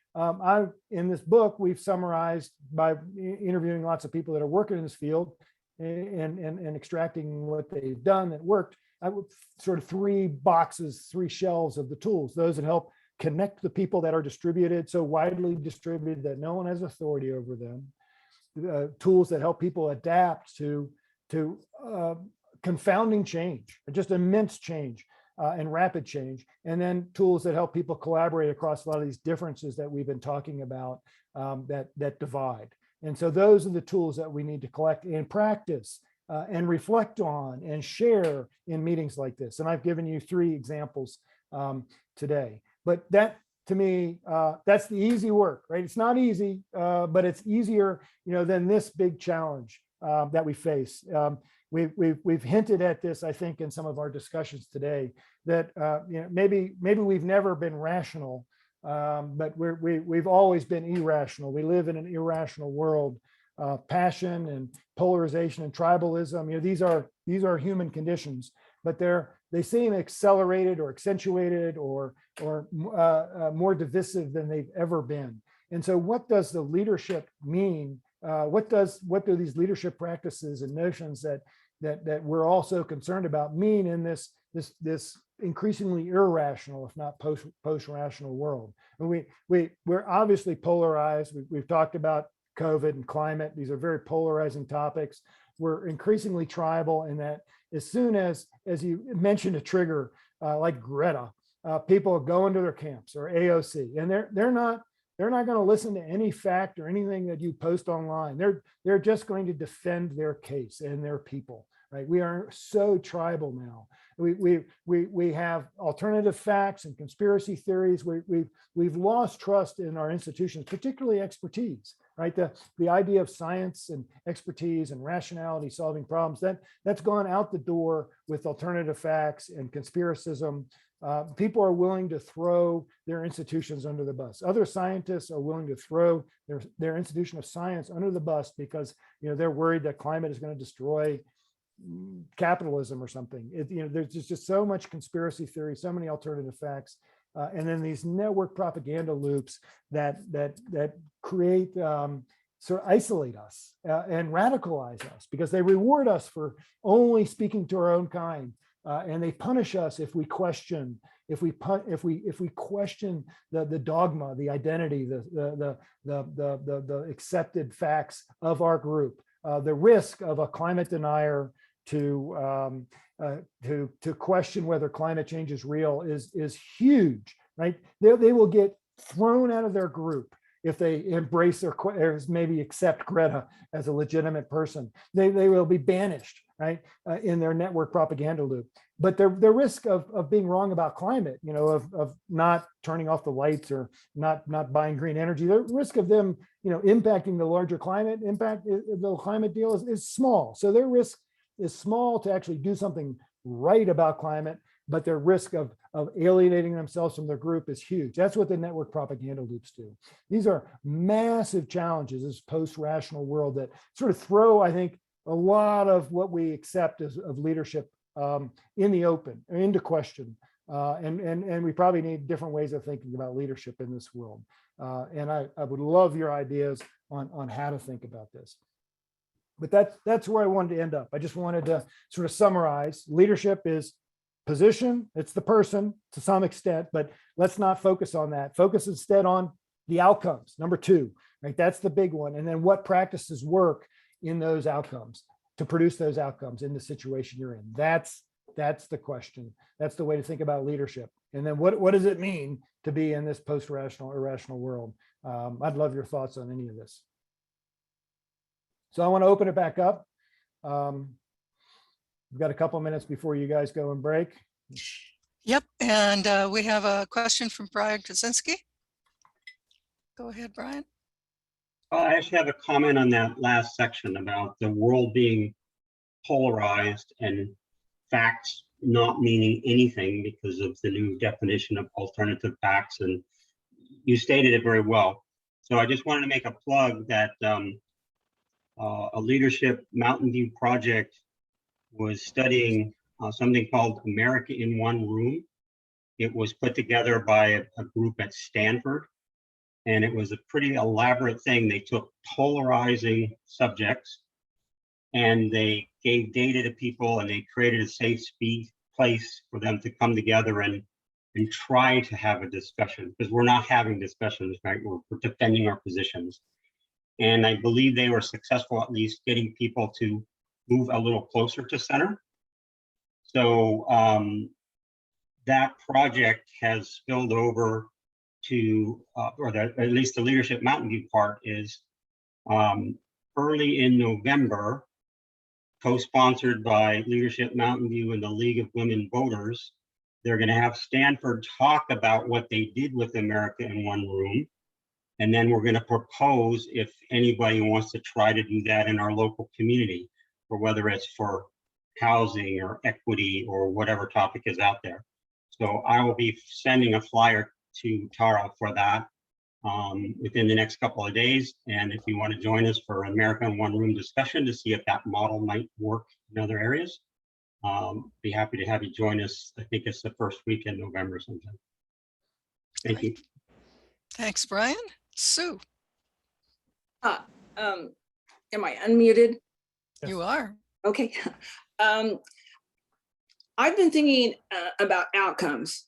In this book, we've summarized by interviewing lots of people that are working in this field and extracting what they've done that worked. I would sort of three shelves of the tools, those that help connect the people that are distributed, so widely distributed that no one has authority over them. Tools that help people adapt to confounding change, just immense change and rapid change. And then tools that help people collaborate across a lot of these differences that we've been talking about that divide. And so those are the tools that we need to collect and practice and reflect on and share in meetings like this. And I've given you 3 examples today. But that, to me, that's the easy work, right? It's not easy, but it's easier, than this big challenge that we face. We've hinted at this, I think, in some of our discussions today, that maybe we've never been rational, but we've always been irrational. We live in an irrational world. Passion and polarization and tribalism, these are human conditions, but they seem accelerated or accentuated or more divisive than they've ever been. And so what does the leadership mean? What do these leadership practices and notions that we're also concerned about mean in this increasingly irrational, if not post-rational world? And we're obviously polarized. We've talked about COVID and climate. These are very polarizing topics. We're increasingly tribal in that as soon as you mentioned a trigger like Greta, people go into their camps or AOC, and they're not going to listen to any fact or anything that you post online. They're just going to defend their case and their people, right? We are so tribal now. We have alternative facts and conspiracy theories. We've lost trust in our institutions, particularly expertise, right? The idea of science and expertise and rationality solving problems, that's gone out the door with alternative facts and conspiracism. People are willing to throw their institutions under the bus. Other scientists are willing to throw their institution of science under the bus because they're worried that climate is going to destroy capitalism or something. There's just so much conspiracy theory, so many alternative facts, and then these network propaganda loops that create sort of isolate us and radicalize us because they reward us for only speaking to our own kind. And they punish us if we question, if we question the dogma, the identity, the accepted facts of our group. The risk of a climate denier to question whether climate change is real is huge, right? They will get thrown out of their group if they embrace or maybe accept Greta as a legitimate person. They will be banished, right, in their network propaganda loop. But the risk of being wrong about climate, of not turning off the lights or not buying green energy, the risk of them, impacting the larger climate impact, the climate deal is small. So their risk is small to actually do something right about climate, but their risk of alienating themselves from their group is huge. That's what the network propaganda loops do. These are massive challenges, this post-rational world that sort of throw, I think, a lot of what we accept as of leadership in the open, into question. And we probably need different ways of thinking about leadership in this world. And I would love your ideas on how to think about this. But that's where I wanted to end up. I just wanted to sort of summarize. Leadership is position, it's the person to some extent, but let's not focus on that. Focus instead on the outcomes. Number 2, right? That's the big one. And then what practices work in those outcomes to produce those outcomes in the situation you're in. That's the question. That's the way to think about leadership. And then what does it mean to be in this post-rational, irrational world? I'd love your thoughts on any of this. So I want to open it back up. We've got a couple of minutes before you guys go and break. Yep, and we have a question from Brian Krasinski. Go ahead, Brian. I actually have a comment on that last section about the world being polarized and facts not meaning anything because of the new definition of alternative facts. And you stated it very well. So I just wanted to make a plug that a leadership Mountain View project was studying something called America in One Room. It was put together by a group at Stanford. And it was a pretty elaborate thing. They took polarizing subjects and they gave data to people and they created a safe place for them to come together and try to have a discussion, because we're not having discussions, right? We're defending our positions. And I believe they were successful at least getting people to move a little closer to center. So that project has spilled over to, at least the Leadership Mountain View part is early in November, co-sponsored by Leadership Mountain View and the League of Women Voters. They're going to have Stanford talk about what they did with America in One Room. And then we're going to propose if anybody wants to try to do that in our local community, or whether it's for housing or equity or whatever topic is out there. So I will be sending a flyer to Tara for that within the next couple of days. And if you want to join us for America in One Room discussion to see if that model might work in other areas, be happy to have you join us. I think it's the first week in November sometime. Thank you. Thanks, Brian. Sue. Am I unmuted? You are. Okay. I've been thinking about outcomes,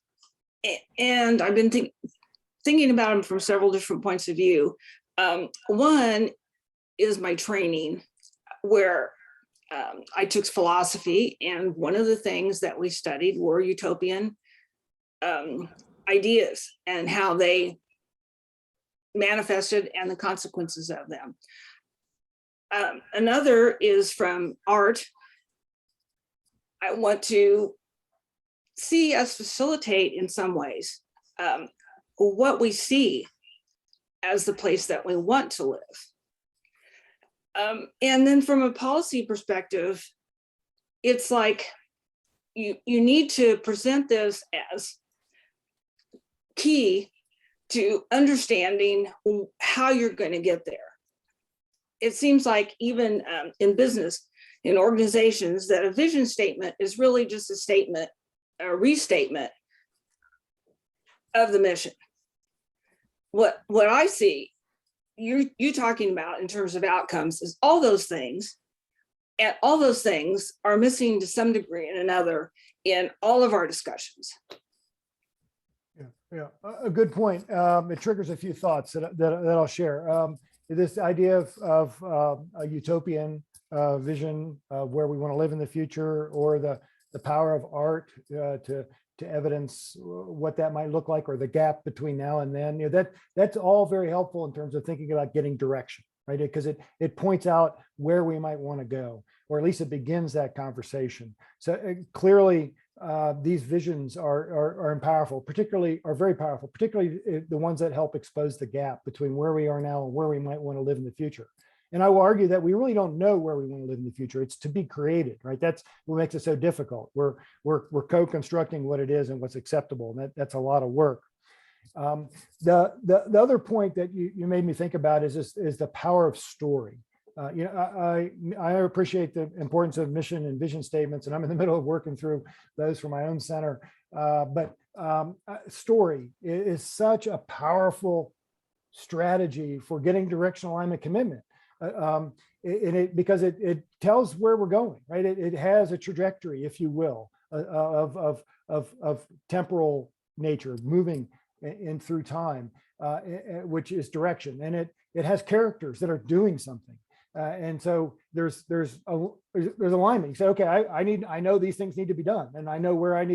and I've been thinking about them from several different points of view. One, is my training, where I took philosophy, and one of the things that we studied were utopian ideas and how they manifested and the consequences of them. Another is from art. I want to see us facilitate in some ways what we see as the place that we want to live. And then from a policy perspective, it's like you need to present this as key to understanding how you're going to get there. It seems like even in business, in organizations, that a vision statement is really just a statement, a restatement of the mission. What I see you talking about in terms of outcomes is all those things, and all those things are missing to some degree and another in all of our discussions. Yeah, a good point. It triggers a few thoughts that I'll share. This idea of a utopian vision of where we want to live in the future, or the power of art to evidence what that might look like, or the gap between now and then. You know, that's all very helpful in terms of thinking about getting direction, right? Because it points out where we might want to go, or at least it begins that conversation. So clearly, these visions are powerful, are very powerful, particularly the ones that help expose the gap between where we are now and where we might want to live in the future. And I will argue that we really don't know where we want to live in the future. It's to be created, right? That's what makes it so difficult. We're co-constructing what it is and what's acceptable, and that's a lot of work. The other point that you made me think about is the power of story. You know, I appreciate the importance of mission and vision statements, and I'm in the middle of working through those for my own center. But story is such a powerful strategy for getting directional alignment commitment. Because it tells where we're going, right? It has a trajectory, if you will, of temporal nature, moving in through time, which is direction, and it has characters that are doing something. And so there's alignment. You say, okay, I know these things need to be done, and I know where I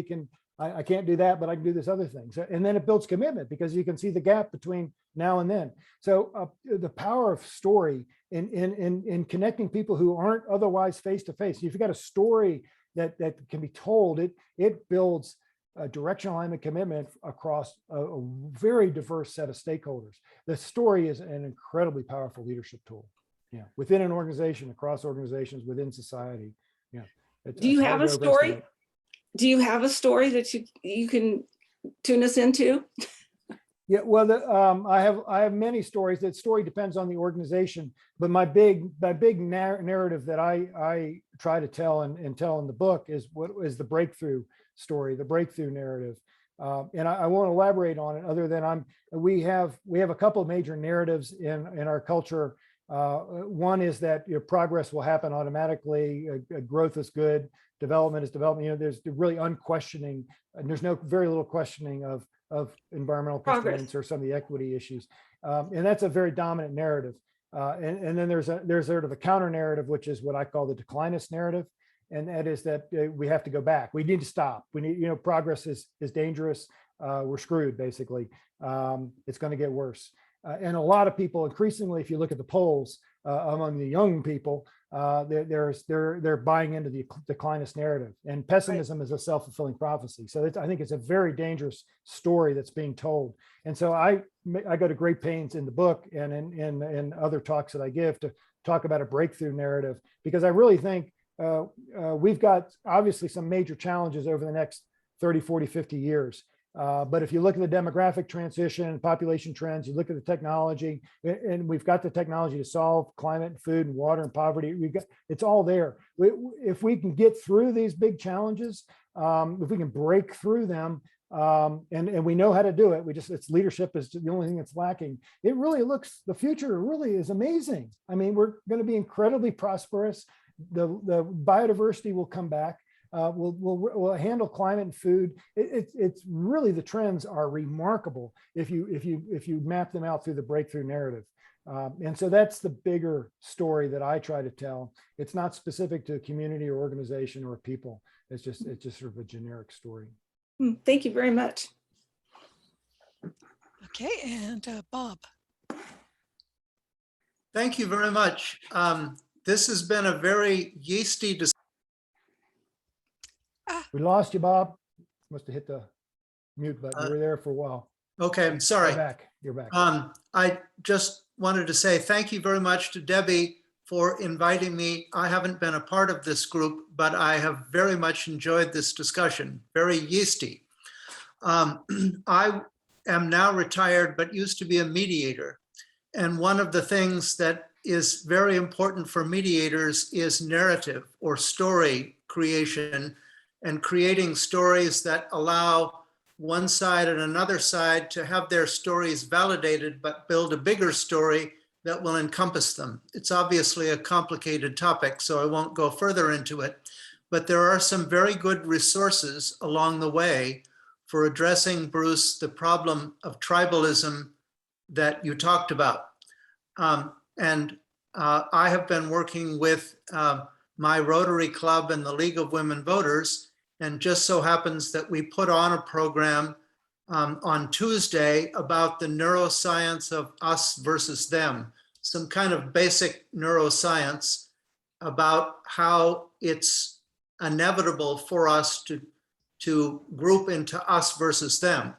can't do that, but I can do this other thing. So, and then it builds commitment because you can see the gap between now and then. So the power of story in connecting people who aren't otherwise face to face. If you've got a story that can be told, it builds a directional alignment commitment across a very diverse set of stakeholders. The story is an incredibly powerful leadership tool. Yeah, within an organization, across organizations, within society. Yeah. Do you have a story? Do you have a story that you can tune us into? Yeah, well, I have many stories. That story depends on the organization, but my big narrative that I try to tell and tell in the book is what is the breakthrough story, the breakthrough narrative. And I won't elaborate on it other than we have a couple of major narratives in our culture. One is that progress will happen automatically. Growth is good. Development is development. There's really unquestioning, and there's very little questioning of environmental constraints or some of the equity issues. And that's a very dominant narrative. And then there's sort of a counter narrative, which is what I call the declinist narrative. And that is that we have to go back. We need to stop. We need, progress is dangerous. We're screwed, basically. It's going to get worse. And a lot of people, increasingly, if you look at the polls among the young people, they're buying into the declinist narrative, and pessimism is a self-fulfilling prophecy. So I think it's a very dangerous story that's being told. And so I go to great pains in the book and in other talks that I give to talk about a breakthrough narrative, because I really think we've got obviously some major challenges over the next 30, 40, 50 years. But if you look at the demographic transition, population trends, you look at the technology, and we've got the technology to solve climate, food, and water, and poverty. It's all there. If we can get through these big challenges, if we can break through them, and we know how to do it, it's leadership is the only thing that's lacking. The future really is amazing. I mean, we're going to be incredibly prosperous. The biodiversity will come back. We'll handle climate and food. It's really, the trends are remarkable if you map them out through the breakthrough narrative. And so that's the bigger story that I try to tell. It's not specific to a community or organization or people. It's just sort of a generic story. Thank you very much. Okay, and Bob. Thank you very much. This has been a very yeasty discussion. We lost you, Bob. Must have hit the mute button. You were there for a while. Okay, I'm sorry. You're back. You're back. I just wanted to say thank you very much to Debbie for inviting me. I haven't been a part of this group, but I have very much enjoyed this discussion. Very yeasty. I am now retired, but used to be a mediator. And one of the things that is very important for mediators is narrative or story creation, and creating stories that allow one side and another side to have their stories validated, but build a bigger story that will encompass them. It's obviously a complicated topic, so I won't go further into it, but there are some very good resources along the way for addressing, Bruce, the problem of tribalism that you talked about. I have been working with my Rotary Club and the League of Women Voters, and just so happens that we put on a program on Tuesday about the neuroscience of us versus them, some kind of basic neuroscience about how it's inevitable for us to group into us versus them.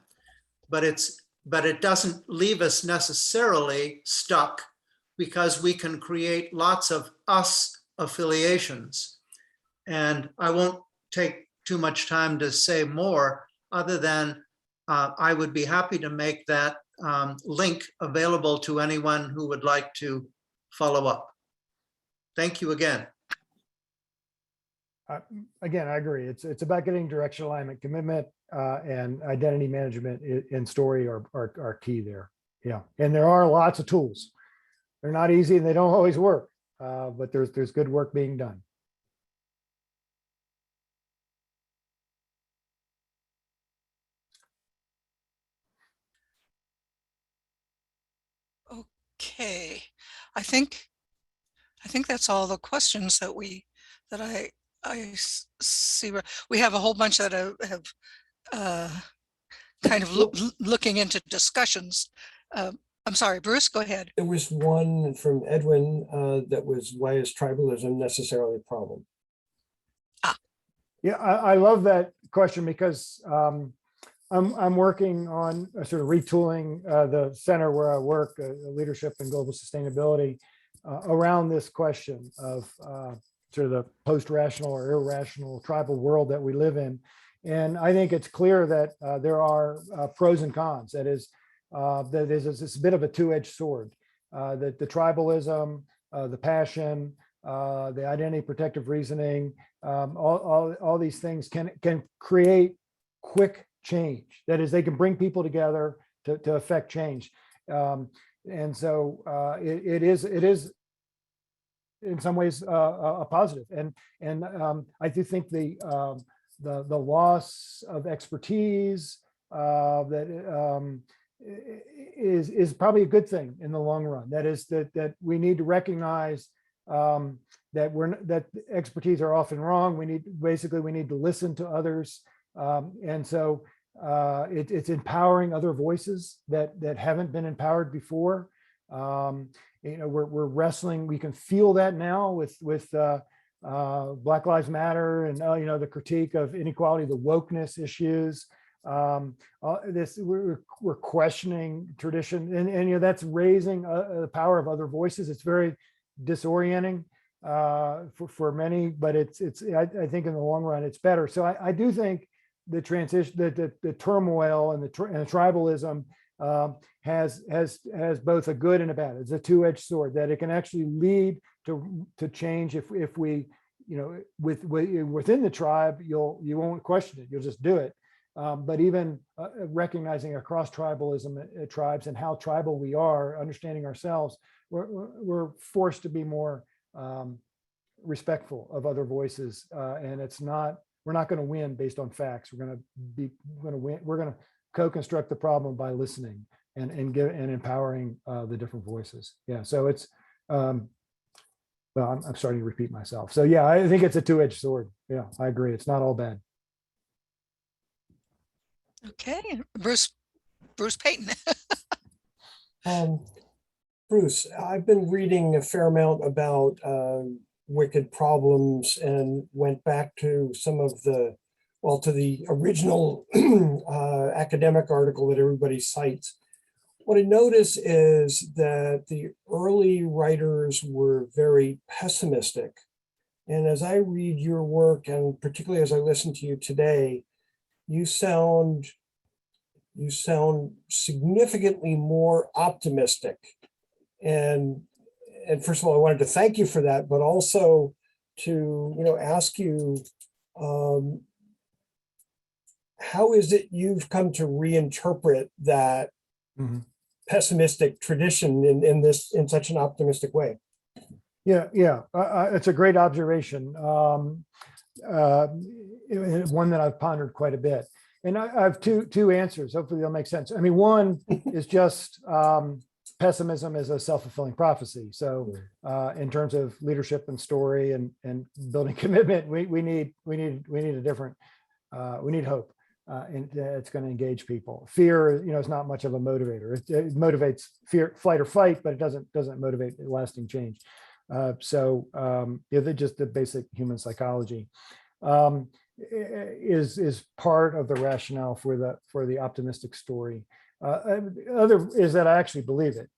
But it doesn't leave us necessarily stuck, because we can create lots of us affiliations. And I won't take too much time to say more, other than I would be happy to make that link available to anyone who would like to follow up. Thank you again. Again, I agree. It's about getting direction alignment, commitment, and identity management and story are key there. Yeah, and there are lots of tools. They're not easy and they don't always work, but there's good work being done. Okay, I think that's all the questions that I see. We have a whole bunch that have kind of looking into discussions. I'm sorry, Bruce, go ahead. There was one from Edwin that was, why is tribalism necessarily a problem? Yeah, I love that question, because I'm working on sort of retooling the center where I work, leadership and global sustainability, around this question of sort of the post-rational or irrational tribal world that we live in. And I think it's clear that there are pros and cons. That is this bit of a two-edged sword. That the tribalism, the passion, the identity protective reasoning, all these things can create quick change. That is, they can bring people together to affect change. And so it is in some ways a positive. And I do think the loss of expertise that is probably a good thing in the long run. That is that we need to recognize that expertise are often wrong. We need to listen to others. And so it's empowering other voices that haven't been empowered before. We're wrestling. We can feel that now with Black Lives Matter and the critique of inequality, the wokeness issues. We're questioning tradition, and that's raising the power of other voices. It's very disorienting for many, but I think in the long run it's better. So I do think the transition, the turmoil and the tribalism has both a good and a bad. It's a two-edged sword, that it can actually lead to change if we, within the tribe, you won't question it, you'll just do it. But even recognizing across tribalism, tribes, and how tribal we are, understanding ourselves, we're forced to be more respectful of other voices, and we're not going to win based on facts. We're going to co-construct the problem by listening and empowering the different voices. Yeah, so it's well, I'm starting to repeat myself. So yeah, I think it's a two-edged sword. Yeah, I agree. It's not all bad. Okay, Bruce Payton. Bruce, I've been reading a fair amount about wicked problems and went back to some of the, well, to the original academic article that everybody cites. What I notice is that the early writers were very pessimistic. And as I read your work, and particularly as I listen to you today, you sound significantly more optimistic. And first of all, I wanted to thank you for that, but also to ask you, how is it you've come to reinterpret that pessimistic tradition in such an optimistic way? Yeah, it's a great observation. One that I've pondered quite a bit. And I have two answers. Hopefully they'll make sense. I mean, one is just pessimism is a self-fulfilling prophecy. So in terms of leadership and story and building commitment, we need a different, we need hope. And it's going to engage people. Fear, is not much of a motivator. It motivates fear, flight or fight, but it doesn't motivate lasting change. They're just the basic human psychology. Is part of the rationale for the optimistic story. Other is that I actually believe it.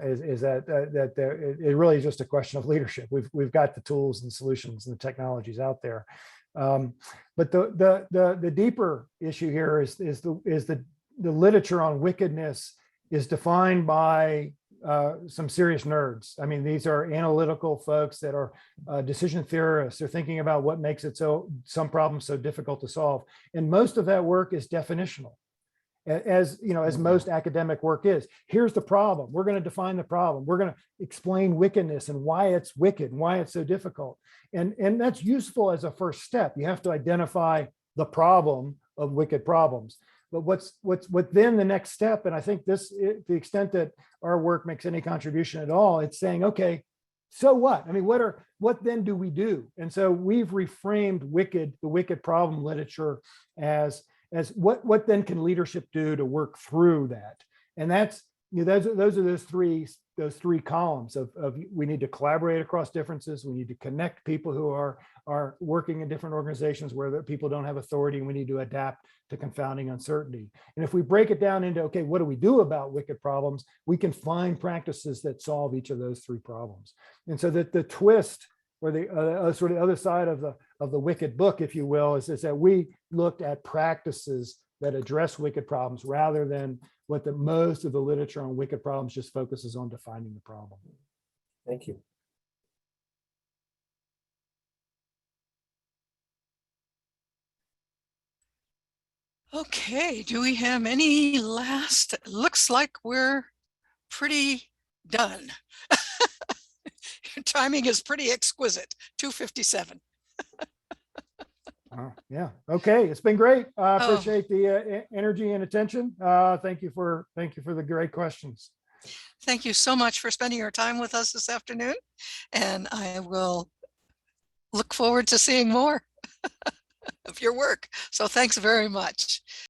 It really is just a question of leadership. We've got the tools and solutions and the technologies out there. But the deeper issue here is the literature on wickedness is defined by some serious nerds. I mean, these are analytical folks that are decision theorists. They're thinking about what makes some problems so difficult to solve. And most of that work is definitional, as most academic work is. Here's the problem. We're going to define the problem. We're going to explain wickedness and why it's wicked and why it's so difficult. And that's useful as a first step. You have to identify the problem of wicked problems. But what then the next step, and I think the extent that our work makes any contribution at all, it's saying, okay, so what? I mean, what then do we do? And so we've reframed the wicked problem literature as what then can leadership do to work through that? And that's, those are those three columns of we need to collaborate across differences. We need to connect people who are working in different organizations where people don't have authority, and we need to adapt to confounding uncertainty. And if we break it down into, okay, what do we do about wicked problems? We can find practices that solve each of those three problems. And so that the twist, or the sort of other side of the wicked book, if you will, is that we looked at practices that address wicked problems rather than what most of the literature on wicked problems just focuses on defining the problem. Thank you. Okay, do we have any last? Looks like we're pretty done. Your timing is pretty exquisite. 2:57. Yeah. Okay. It's been great. I appreciate the energy and attention. Thank you for the great questions. Thank you so much for spending your time with us this afternoon, and I will look forward to seeing more of your work. So thanks very much.